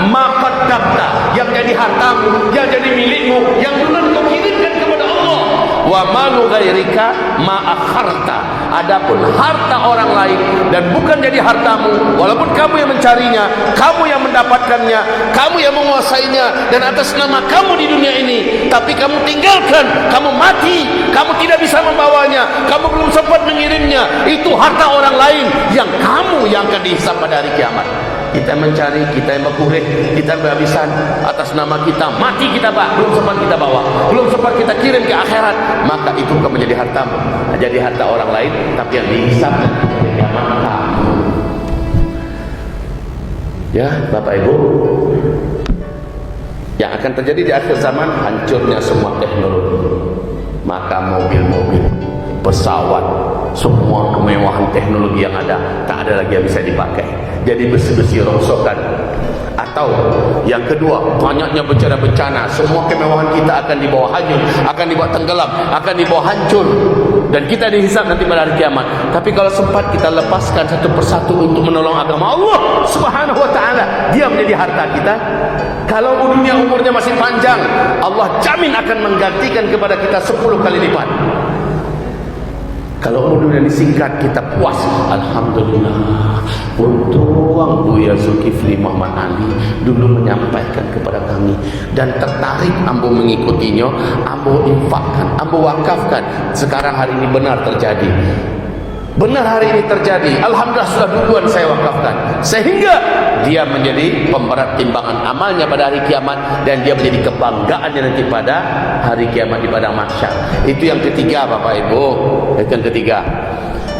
ma qaddamta, yang jadi hartamu, yang jadi milikmu, yang dulu kau kirimkan kepada Allah. Wa malu ghairika ma akharta. Adapun harta orang lain dan bukan jadi hartamu, walaupun kamu yang mencarinya, kamu yang mendapatkannya, kamu yang menguasainya, dan atas nama kamu di dunia ini, tapi kamu tinggalkan, kamu mati, kamu tidak bisa membawanya, kamu belum sempat mengirimnya, itu harta orang lain yang kamu yang akan dihisab pada hari kiamat. Kita mencari, kita yang berkureh, kita berhabisan, atas nama kita mati kita pak, belum sempat kita bawa, belum sempat kita kirim ke akhirat, maka itu akan menjadi hartamu, jadi harta orang lain, tapi yang dihisab dan hari kiamat kamu. Ya Bapak Ibu, yang akan terjadi di akhir zaman, hancurnya semua teknologi. Maka mobil-mobil, pesawat, semua kemewahan teknologi yang ada, tak ada lagi yang bisa dipakai. Jadi besi-besi rongsokan. Atau yang kedua, banyaknya bencana-bencana, semua kemewahan kita akan dibawa hanyut, akan dibawa tenggelam, akan dibawa hancur, dan kita dihisab nanti pada hari kiamat. Tapi kalau sempat kita lepaskan satu persatu untuk menolong agama Allah Subhanahu wa taala, dia menjadi harta kita. Kalau dunia umurnya masih panjang, Allah jamin akan menggantikan kepada kita 10 kali lipat. Kalau umur dunia disingkat, kita puas. Alhamdulillah. Untung Buya Zulkifli Muhammad Ali dulu menyampaikan kepada kami, dan tertarik ambo mengikutinya, ambo infakkan, ambo wakafkan. Sekarang hari ini benar terjadi. Benar hari ini terjadi. Alhamdulillah sudah duluan saya wakafkan, sehingga dia menjadi pemberat timbangan amalnya pada hari kiamat, dan dia menjadi kebanggaannya nanti pada hari kiamat di padang mahsyar. Itu yang ketiga Bapak Ibu. Itu yang ketiga.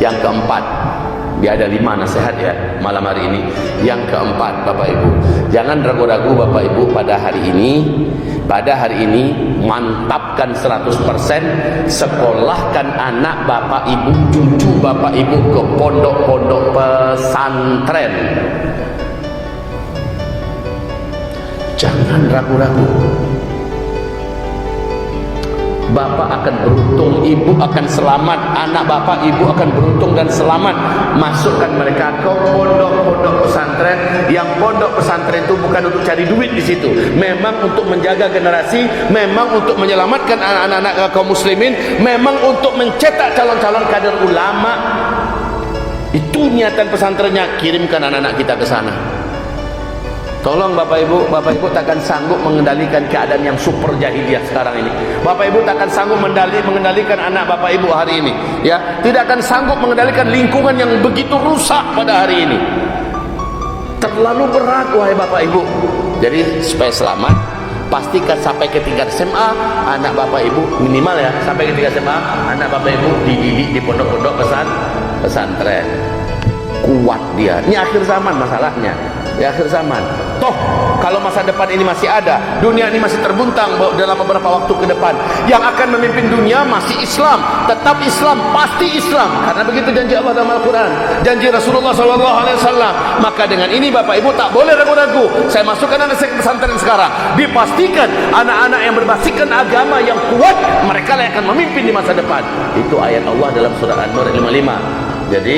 Yang keempat, dia ada 5 nasihat ya malam hari ini. Yang keempat Bapak Ibu, jangan ragu-ragu Bapak Ibu pada hari ini. Pada hari ini mantapkan 100%, sekolahkan anak Bapak Ibu, cucu Bapak Ibu ke pondok-pondok pesantren. Jangan ragu-ragu. Bapak akan beruntung, ibu akan selamat, anak bapak ibu akan beruntung dan selamat. Masukkan mereka ke pondok-pondok pesantren. pesantren. Yang pondok pesantren itu bukan untuk cari duit di situ, memang untuk menjaga generasi, memang untuk menyelamatkan anak-anak kaum muslimin, memang untuk mencetak calon-calon kader ulama. Itu niatan pesantrennya. Kirimkan anak-anak kita ke sana. Tolong Bapak Ibu takkan sanggup mengendalikan keadaan yang super jahiliyah sekarang ini. Bapak Ibu takkan sanggup mengendalikan anak Bapak Ibu hari ini, ya. Tidak akan sanggup mengendalikan lingkungan yang begitu rusak pada hari ini. Terlalu berat wahai Bapak Ibu. Jadi supaya selamat, pastikan sampai ke tingkat SMA anak Bapak Ibu, minimal ya, sampai ke tingkat SMA anak Bapak Ibu dididik di pondok-pondok pesantren. Kuat dia. Ini akhir zaman masalahnya. Di akhir zaman. Toh kalau masa depan ini masih ada, dunia ini masih terbuntang dalam beberapa waktu ke depan, yang akan memimpin dunia masih Islam, tetap Islam, pasti Islam, karena begitu janji Allah dalam Al-Quran, janji Rasulullah SAW. Maka dengan ini Bapak Ibu tak boleh ragu-ragu. Saya masukkan anak saya ke pesantren sekarang. Dipastikan anak-anak yang berbasiskan agama yang kuat, mereka yang akan memimpin di masa depan. Itu ayat Allah dalam surah An-Nur 55. Jadi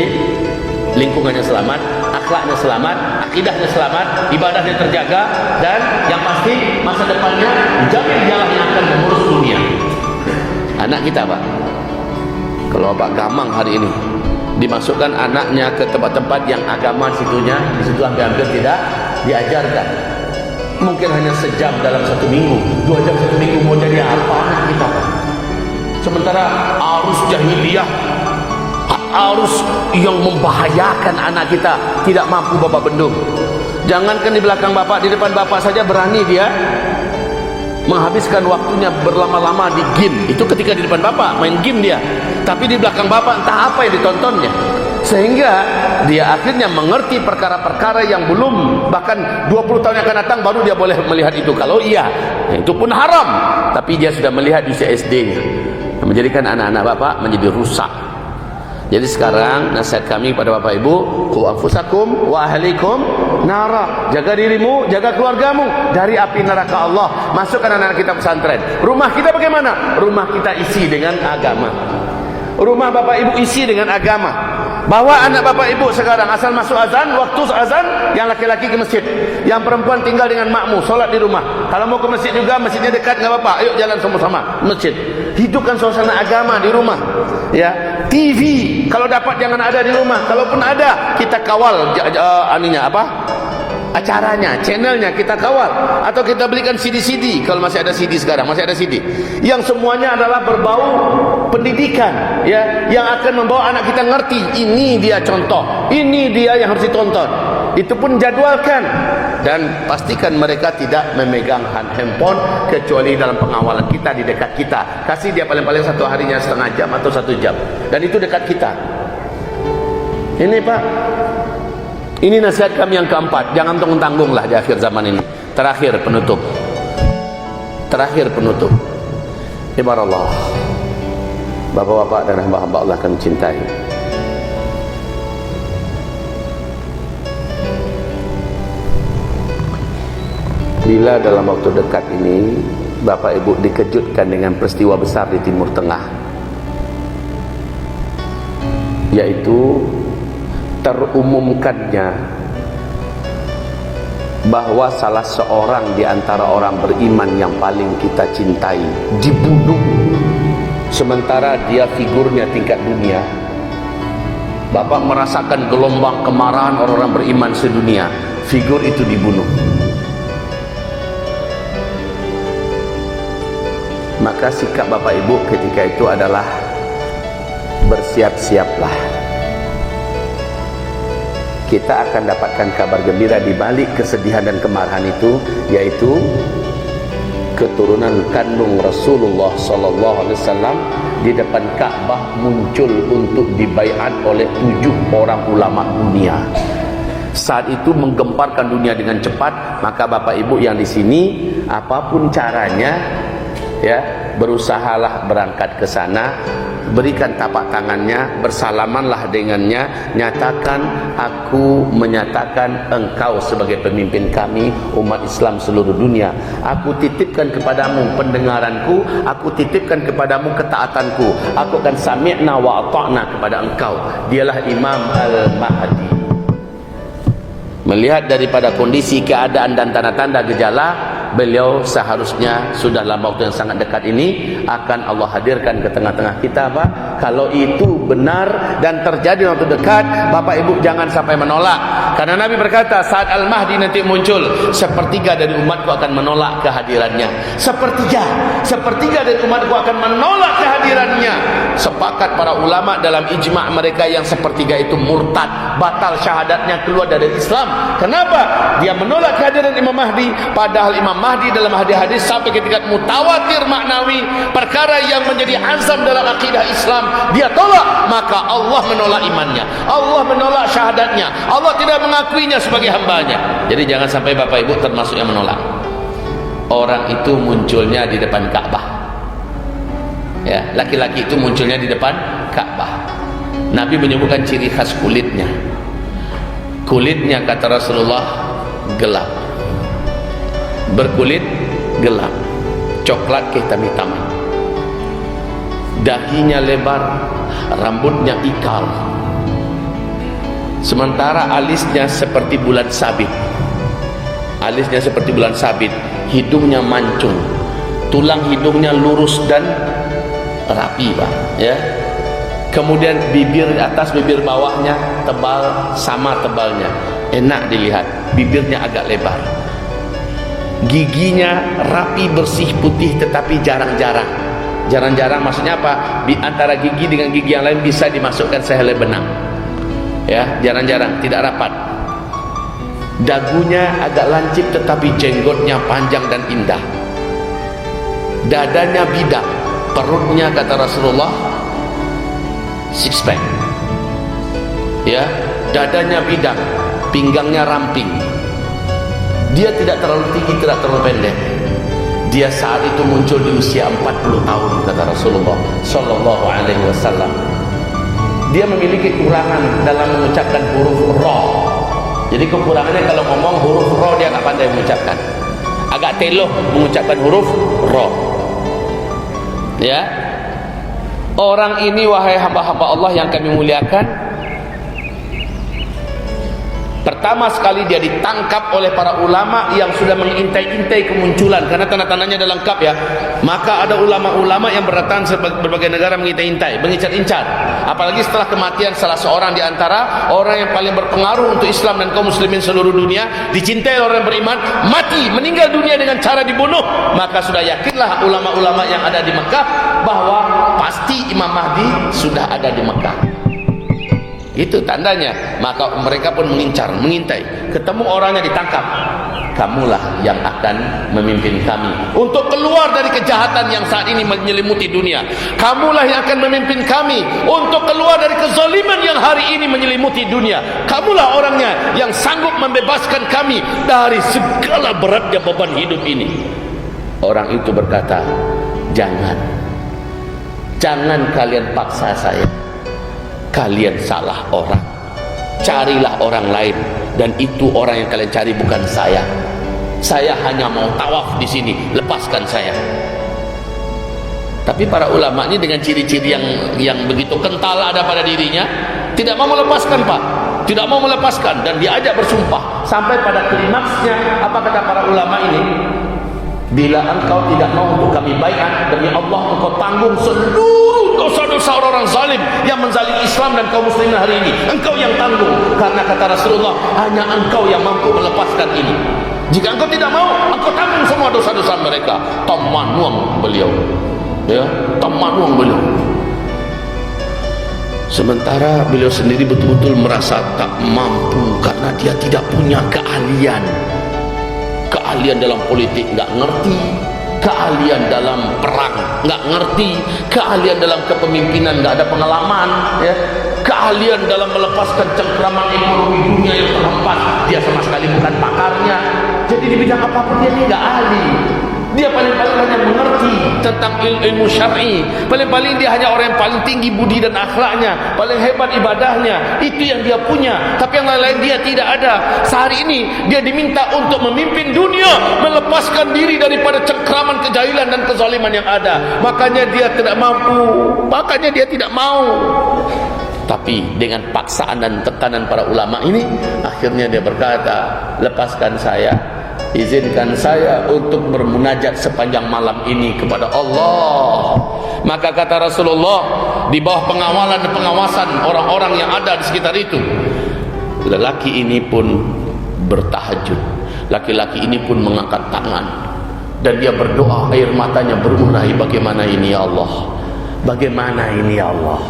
lingkungannya selamat, akhlaknya selamat, akidahnya selamat, ibadahnya terjaga, dan yang pasti masa depannya dijamin dialah yang akan mengurus dunia. Anak kita Pak, kalau Pak Gamang hari ini dimasukkan anaknya ke tempat-tempat yang agama di situ hampir tidak diajarkan. Mungkin hanya sejam dalam 1 minggu, 2 jam 1 minggu, mau jadi apa anak kita Pak? Sementara arus jahiliyah, arus yang membahayakan anak kita tidak mampu Bapak bendung. Jangankan di belakang Bapak, di depan Bapak saja berani dia menghabiskan waktunya berlama-lama di game. Itu ketika di depan Bapak main game dia, tapi di belakang Bapak entah apa yang ditontonnya, sehingga dia akhirnya mengerti perkara-perkara yang belum, bahkan 20 tahun yang akan datang baru dia boleh melihat itu. Kalau iya, itu pun haram, tapi dia sudah melihat di usia SD-nya, menjadikan anak-anak Bapak menjadi rusak. Jadi sekarang nasihat kami kepada Bapak Ibu, qu anfusakum wa ahlikum nara. Jaga dirimu, jaga keluargamu dari api neraka Allah. Masukkan anak-anak kita pesantren. Rumah kita bagaimana? Rumah kita isi dengan agama. Rumah Bapak Ibu isi dengan agama. Bawa anak Bapak Ibu sekarang, asal masuk azan, waktu azan, yang laki-laki ke masjid, yang perempuan tinggal dengan makmu, solat di rumah. Kalau mau ke masjid juga, masjidnya dekat, nggak apa-apa, ayo jalan sama-sama masjid. Hidupkan suasana agama di rumah, ya. TV kalau dapat jangan ada di rumah, kalaupun ada kita kawal acaranya, channelnya kita kawal, atau kita belikan CD-CD kalau masih ada CD sekarang, masih ada CD yang semuanya adalah berbau pendidikan, ya, yang akan membawa anak kita ngerti ini dia contoh, ini dia yang harus ditonton. Itu pun jadwalkan, dan pastikan mereka tidak memegang handphone kecuali dalam pengawalan kita, di dekat kita. Kasih dia paling-paling 1 harinya setengah jam atau 1 jam, dan itu dekat kita. Ini Pak, ini nasihat kami yang keempat. Jangan tanggung-tanggung lah di akhir zaman ini. Terakhir penutup. Ibarat Bapak-bapak dan hamba-hamba Allah akan mencintai. Bila dalam waktu dekat ini Bapak Ibu dikejutkan dengan peristiwa besar di Timur Tengah, yaitu terumumkannya bahwa salah seorang di antara orang beriman yang paling kita cintai dibunuh, sementara dia figurnya tingkat dunia. Bapak merasakan gelombang kemarahan orang-orang beriman sedunia, figur itu dibunuh. Maka sikap Bapak Ibu ketika itu adalah bersiap-siaplah. Kita akan dapatkan kabar gembira di balik kesedihan dan kemarahan itu, yaitu keturunan kandung Rasulullah SAW di depan Ka'bah muncul untuk dibaiat oleh 7 orang ulama dunia. Saat itu menggemparkan dunia dengan cepat. Maka Bapak Ibu yang di sini, apapun caranya, ya, berusahalah berangkat ke sana, berikan tapak tangannya, bersalamanlah dengannya, nyatakan, aku menyatakan engkau sebagai pemimpin kami umat Islam seluruh dunia. Aku titipkan kepadamu pendengaranku, aku titipkan kepadamu ketaatanku, aku akan sami'na wa ata'na kepada engkau. Dialah Imam Al-Mahdi. Melihat daripada kondisi keadaan dan tanda-tanda gejala, beliau seharusnya sudah dalam waktu yang sangat dekat ini akan Allah hadirkan ke tengah-tengah kita, Pak. Kalau itu benar dan terjadi waktu dekat, Bapak Ibu jangan sampai menolak. Karena Nabi berkata, saat Al-Mahdi nanti muncul, sepertiga dari umatku akan menolak kehadirannya. Sepertiga dari umatku akan menolak kehadirannya. Sepakat para ulama dalam ijma' mereka yang sepertiga itu murtad, batal syahadatnya, keluar dari Islam. Kenapa? Dia menolak kehadiran Imam Mahdi, padahal Imam Mahdi dalam hadis-hadis sampai ke tingkat mutawatir maknawi, perkara yang menjadi azam dalam akidah Islam dia tolak, maka Allah menolak imannya, Allah menolak syahadatnya, Allah tidak mengakuinya sebagai hambanya. Jadi jangan sampai Bapak Ibu termasuk yang menolak. Orang itu munculnya di depan Ka'bah, ya, laki-laki itu munculnya di depan Ka'bah. Nabi menyebutkan ciri khas kulitnya. Kulitnya kata Rasulullah gelap, berkulit gelap, coklat kehitam-hitaman, dahinya lebar, rambutnya ikal, sementara alisnya seperti bulan sabit. Alisnya seperti bulan sabit, hidungnya mancung, tulang hidungnya lurus dan rapi, Pak, ya. Kemudian bibir atas, bibir bawahnya tebal, sama tebalnya, enak dilihat. Bibirnya agak lebar, giginya rapi, bersih, putih, tetapi jarang-jarang. Jarang-jarang maksudnya apa? Di antara gigi dengan gigi yang lain bisa dimasukkan sehelai benang, ya, jarang-jarang, tidak rapat. Dagunya agak lancip, tetapi jenggotnya panjang dan indah. Dadanya bidak, perutnya kata Rasulullah six pack, ya, dadanya bidang, pinggangnya ramping. Dia tidak terlalu tinggi, tidak terlalu pendek. Dia saat itu muncul di usia 40 tahun kata Rasulullah sallallahu alaihi wasallam. Dia memiliki kekurangan dalam mengucapkan huruf ra. Jadi kekurangannya kalau ngomong huruf ra dia enggak pandai mengucapkan. Agak teloh mengucapkan huruf ra. Ya. Orang ini, wahai hamba-hamba Allah yang kami muliakan, pertama sekali dia ditangkap oleh para ulama yang sudah mengintai-intai kemunculan, karena tanda-tandanya adalah lengkap, ya. Maka ada ulama-ulama yang berdatang berbagai negara mengintai-intai, mengincar-incar. Apalagi setelah kematian salah seorang di antara orang yang paling berpengaruh untuk Islam dan kaum muslimin seluruh dunia, dicintai oleh orang beriman, mati, meninggal dunia dengan cara dibunuh. Maka sudah yakinlah ulama-ulama yang ada di Mekah bahwa pasti Imam Mahdi sudah ada di Mekah. Itu tandanya. Maka mereka pun mengincar, mengintai. Ketemu orangnya, ditangkap. Kamulah yang akan memimpin kami untuk keluar dari kejahatan yang saat ini menyelimuti dunia. Kamulah yang akan memimpin kami untuk keluar dari kezaliman yang hari ini menyelimuti dunia. Kamulah orangnya yang sanggup membebaskan kami dari segala beratnya beban hidup ini. Orang itu berkata, jangan kalian paksa saya. Kalian salah orang. Carilah orang lain, dan itu orang yang kalian cari bukan saya. Saya hanya mau tawaf di sini, lepaskan saya. Tapi para ulama ini dengan ciri-ciri yang begitu kental ada pada dirinya, tidak mau melepaskan, Pak. Tidak mau melepaskan, dan diajak bersumpah. Sampai pada klimaksnya, apa kata para ulama ini? Bila engkau tidak mau untuk kami baiat, demi Allah engkau tanggung seluruh dosa-dosa orang zalim yang menzalim Islam dan kaum muslimin hari ini. Engkau yang tanggung, karena kata Rasulullah, hanya engkau yang mampu melepaskan ini. Jika engkau tidak mau, engkau tanggung semua dosa-dosa mereka. Tamanuang beliau, ya, tamanuang beliau. Sementara beliau sendiri betul-betul merasa tak mampu, karena dia tidak punya keahlian dalam politik, nggak ngerti. Keahlian dalam perang nggak ngerti. Keahlian dalam kepemimpinan nggak ada pengalaman, ya. Keahlian dalam melepaskan cengkraman ekonomi dunia yang terhempas, dia sama sekali bukan pakarnya. Jadi di bidang apapun dia nggak ahli. Dia paling-paling hanya mengerti tentang ilmu syar'i. Paling-paling dia hanya orang yang paling tinggi budi dan akhlaknya, paling hebat ibadahnya. Itu yang dia punya. Tapi yang lain-lain dia tidak ada. Sehari ini dia diminta untuk memimpin dunia, melepaskan diri daripada cengkraman kejahilan dan kezaliman yang ada. Makanya dia tidak mampu. Makanya dia tidak mau. Tapi dengan paksaan dan tekanan para ulama ini, akhirnya dia berkata, lepaskan saya, izinkan saya untuk bermunajat sepanjang malam ini kepada Allah. Maka kata Rasulullah, di bawah pengawalan dan pengawasan orang-orang yang ada di sekitar itu, lelaki ini pun bertahajud, laki-laki ini pun mengangkat tangan, dan dia berdoa, air matanya berurai, bagaimana ini ya Allah, bagaimana ini ya Allah,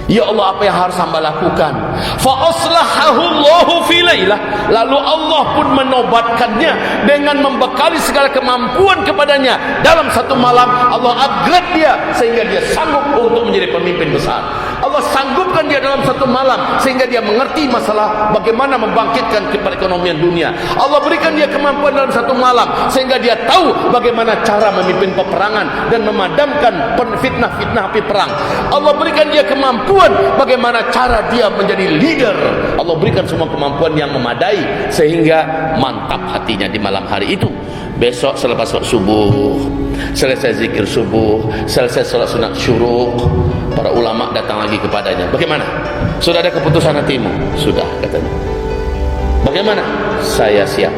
ya Allah, apa yang harus hamba lakukan? Fa aslahahu Allahu fi lailah. Lalu Allah pun menobatkannya dengan membekali segala kemampuan kepadanya. Dalam satu malam Allah upgrade dia sehingga dia sanggup untuk menjadi pemimpin besar. Allah sanggupkan dia dalam satu malam sehingga dia mengerti masalah bagaimana membangkitkan perekonomian dunia. Allah berikan dia kemampuan dalam satu malam sehingga dia tahu bagaimana cara memimpin peperangan dan memadamkan fitnah-fitnah api perang. Allah berikan dia kemampuan bagaimana cara dia menjadi leader. Allah berikan semua kemampuan yang memadai sehingga mantap hatinya di malam hari itu. Besok selepas sholat subuh, selesai zikir subuh, selesai sholat sunat syuruk, para ulama datang lagi kepadanya. Bagaimana? Sudah ada keputusan hatimu? Sudah, katanya. Bagaimana? Saya siap.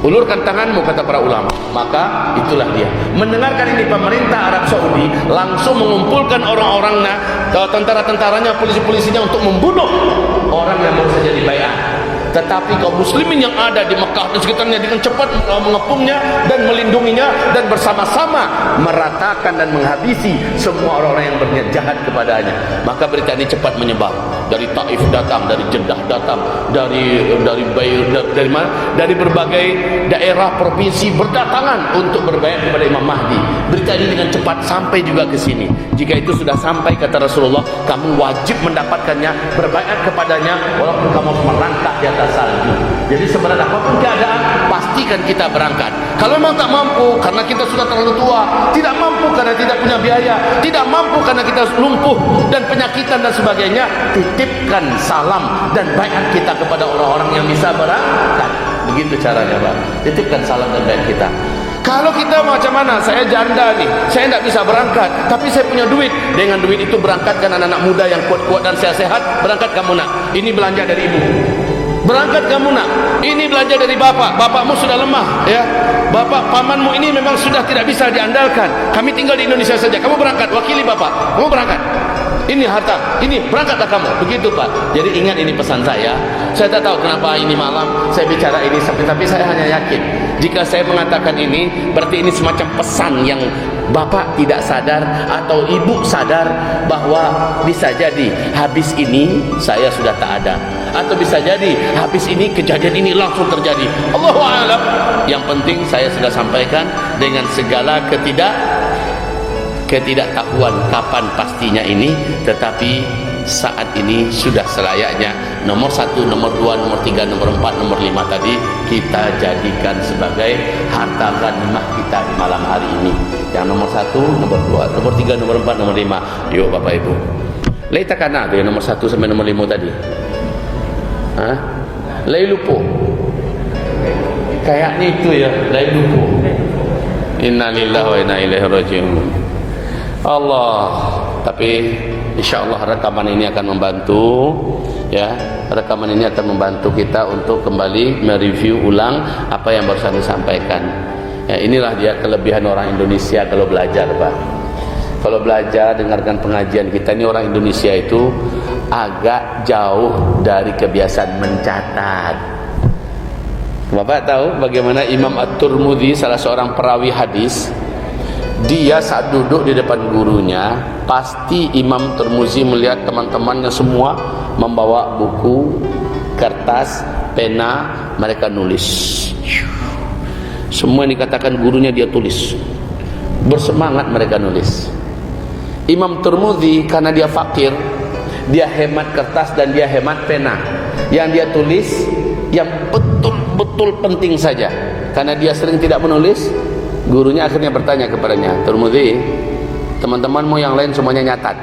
Ulurkan tanganmu, kata para ulama. Maka itulah dia. Mendengarkan ini, pemerintah Arab Saudi langsung mengumpulkan orang-orangnya, tentara-tentaranya, polisi-polisinya untuk membunuh orang yang baru saja dibayar. Tetapi kaum muslimin yang ada di Mekah dan sekitarnya dengan cepat mengepungnya dan melindunginya, dan bersama-sama meratakan dan menghabisi semua orang-orang yang berniat jahat kepadanya. Maka berita ini cepat menyebar. Dari Taif datang, dari Jeddah datang, dari mana? Dari berbagai daerah provinsi berdatangan untuk berbayat kepada Imam Mahdi. Berita ini dengan cepat sampai juga ke sini. Jika itu sudah sampai, kata Rasulullah, kamu wajib mendapatkannya, berbayat kepadanya walaupun kamu merangkak di atas salju. Jadi sebenarnya apapun keadaan, pastikan kita berangkat. Kalau memang tak mampu karena kita sudah terlalu tua, tidak mampu karena tidak punya biaya, tidak mampu karena kita lumpuh dan penyakitan dan sebagainya, titipkan salam dan baiat kita kepada orang-orang yang bisa berangkat. Begitu caranya, Pak. Titipkan salam dan baiat kita. Kalau kita macam mana? Saya janda nih, saya tidak bisa berangkat, tapi saya punya duit. Dengan duit itu berangkatkan anak-anak muda yang kuat-kuat dan sehat-sehat. Berangkat kamu nak, ini belanja dari ibu. Berangkat kamu nak, ini belanja dari bapak. Bapakmu sudah lemah, ya. Bapak pamanmu ini memang sudah tidak bisa diandalkan. Kami tinggal di Indonesia saja. Kamu berangkat, wakili bapak. Kamu berangkat. Ini harta, ini berangkatlah kamu. Begitu, Pak. Jadi ingat, ini pesan saya. Saya tak tahu kenapa ini malam saya bicara ini, tapi saya hanya yakin jika saya mengatakan ini, berarti ini semacam pesan yang bapak tidak sadar atau ibu sadar bahwa bisa jadi habis ini saya sudah tak ada, atau bisa jadi habis ini kejadian ini langsung terjadi. Allahu a'lam. Yang penting saya sudah sampaikan dengan segala ketidaktahuan kapan pastinya ini, tetapi saat ini sudah selayaknya nomor 1, nomor 2, nomor 3, nomor 4, nomor 5 tadi kita jadikan sebagai harta ghanimah kita di malam hari ini. Yang nomor 1, nomor 2, nomor 3, nomor 4, nomor 5. Yuk Bapak Ibu, leita kana tu yang nomor 1 sampai nomor 5 tadi. Hah? Lai lupa. Kayaknya itu ya, lai lupa. Innalillahi wa inna ilaihi raji'un. Allah. Tapi insyaallah rekaman ini akan membantu, ya. Rekaman ini akan membantu kita untuk kembali mereview ulang apa yang barusan disampaikan. Ya, inilah dia kelebihan orang Indonesia kalau belajar, Pak. Kalau belajar, dengarkan pengajian kita, ini orang Indonesia itu agak jauh dari kebiasaan mencatat. Bapak tahu bagaimana Imam At-Tirmidzi, salah seorang perawi hadis, dia saat duduk di depan gurunya, pasti Imam Tirmidzi melihat teman-temannya semua membawa buku, kertas, pena, mereka nulis. Semua yang dikatakan gurunya dia tulis. Bersemangat mereka nulis. Imam Tirmidzi karena dia fakir, dia hemat kertas dan dia hemat pena. Yang dia tulis yang betul-betul penting saja. Karena dia sering tidak menulis, gurunya akhirnya bertanya kepadanya, Tirmidzi, teman-temanmu yang lain semuanya nyatat,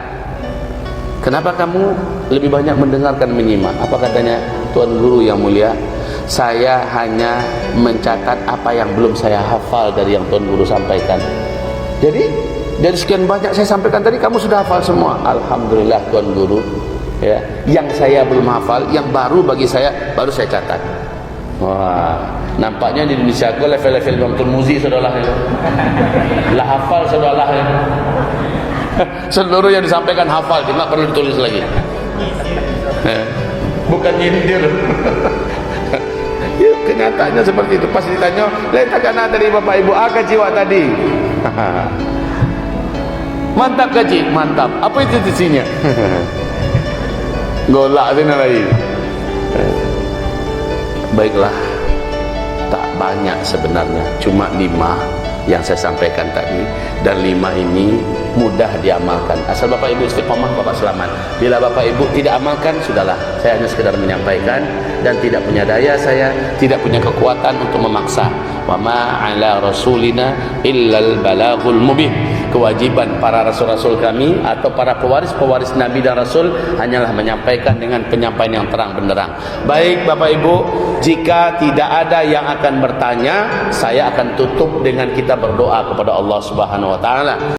kenapa kamu lebih banyak mendengarkan menyimak? Apa katanya? Tuan Guru yang mulia, saya hanya mencatat apa yang belum saya hafal dari yang Tuan Guru sampaikan. Jadi dari sekian banyak saya sampaikan tadi, kamu sudah hafal semua? Alhamdulillah Tuan Guru. Ya, yang saya belum hafal, yang baru bagi saya, baru saya catat. Wah, nampaknya di Indonesia aku level-level Imam Turmuzi saudara itu. Lah hafal saudara ya. Seluruh yang disampaikan hafal, tidak perlu ditulis lagi. Bukan nyindir. Ya, kenyataannya seperti itu. Pas ditanya, "Letakkan dari Bapak Ibu akak jiwa tadi." Mantap kaji, mantap. Apa itu isinya? Golak sini lagi. Baiklah, tak banyak sebenarnya, cuma 5 yang saya sampaikan tadi, dan 5 ini mudah diamalkan asal Bapak Ibu istiqomah, Bapak selamat. Bila Bapak Ibu tidak amalkan, sudahlah, saya hanya sekedar menyampaikan dan tidak punya daya, saya tidak punya kekuatan untuk memaksa. Wa ma ala rasulina illal balaghul mubin. Kewajiban para rasul-rasul kami atau para pewaris-pewaris Nabi dan Rasul hanyalah menyampaikan dengan penyampaian yang terang benderang. Baik Bapak Ibu, jika tidak ada yang akan bertanya, saya akan tutup dengan kita berdoa kepada Allah Subhanahu wa taala.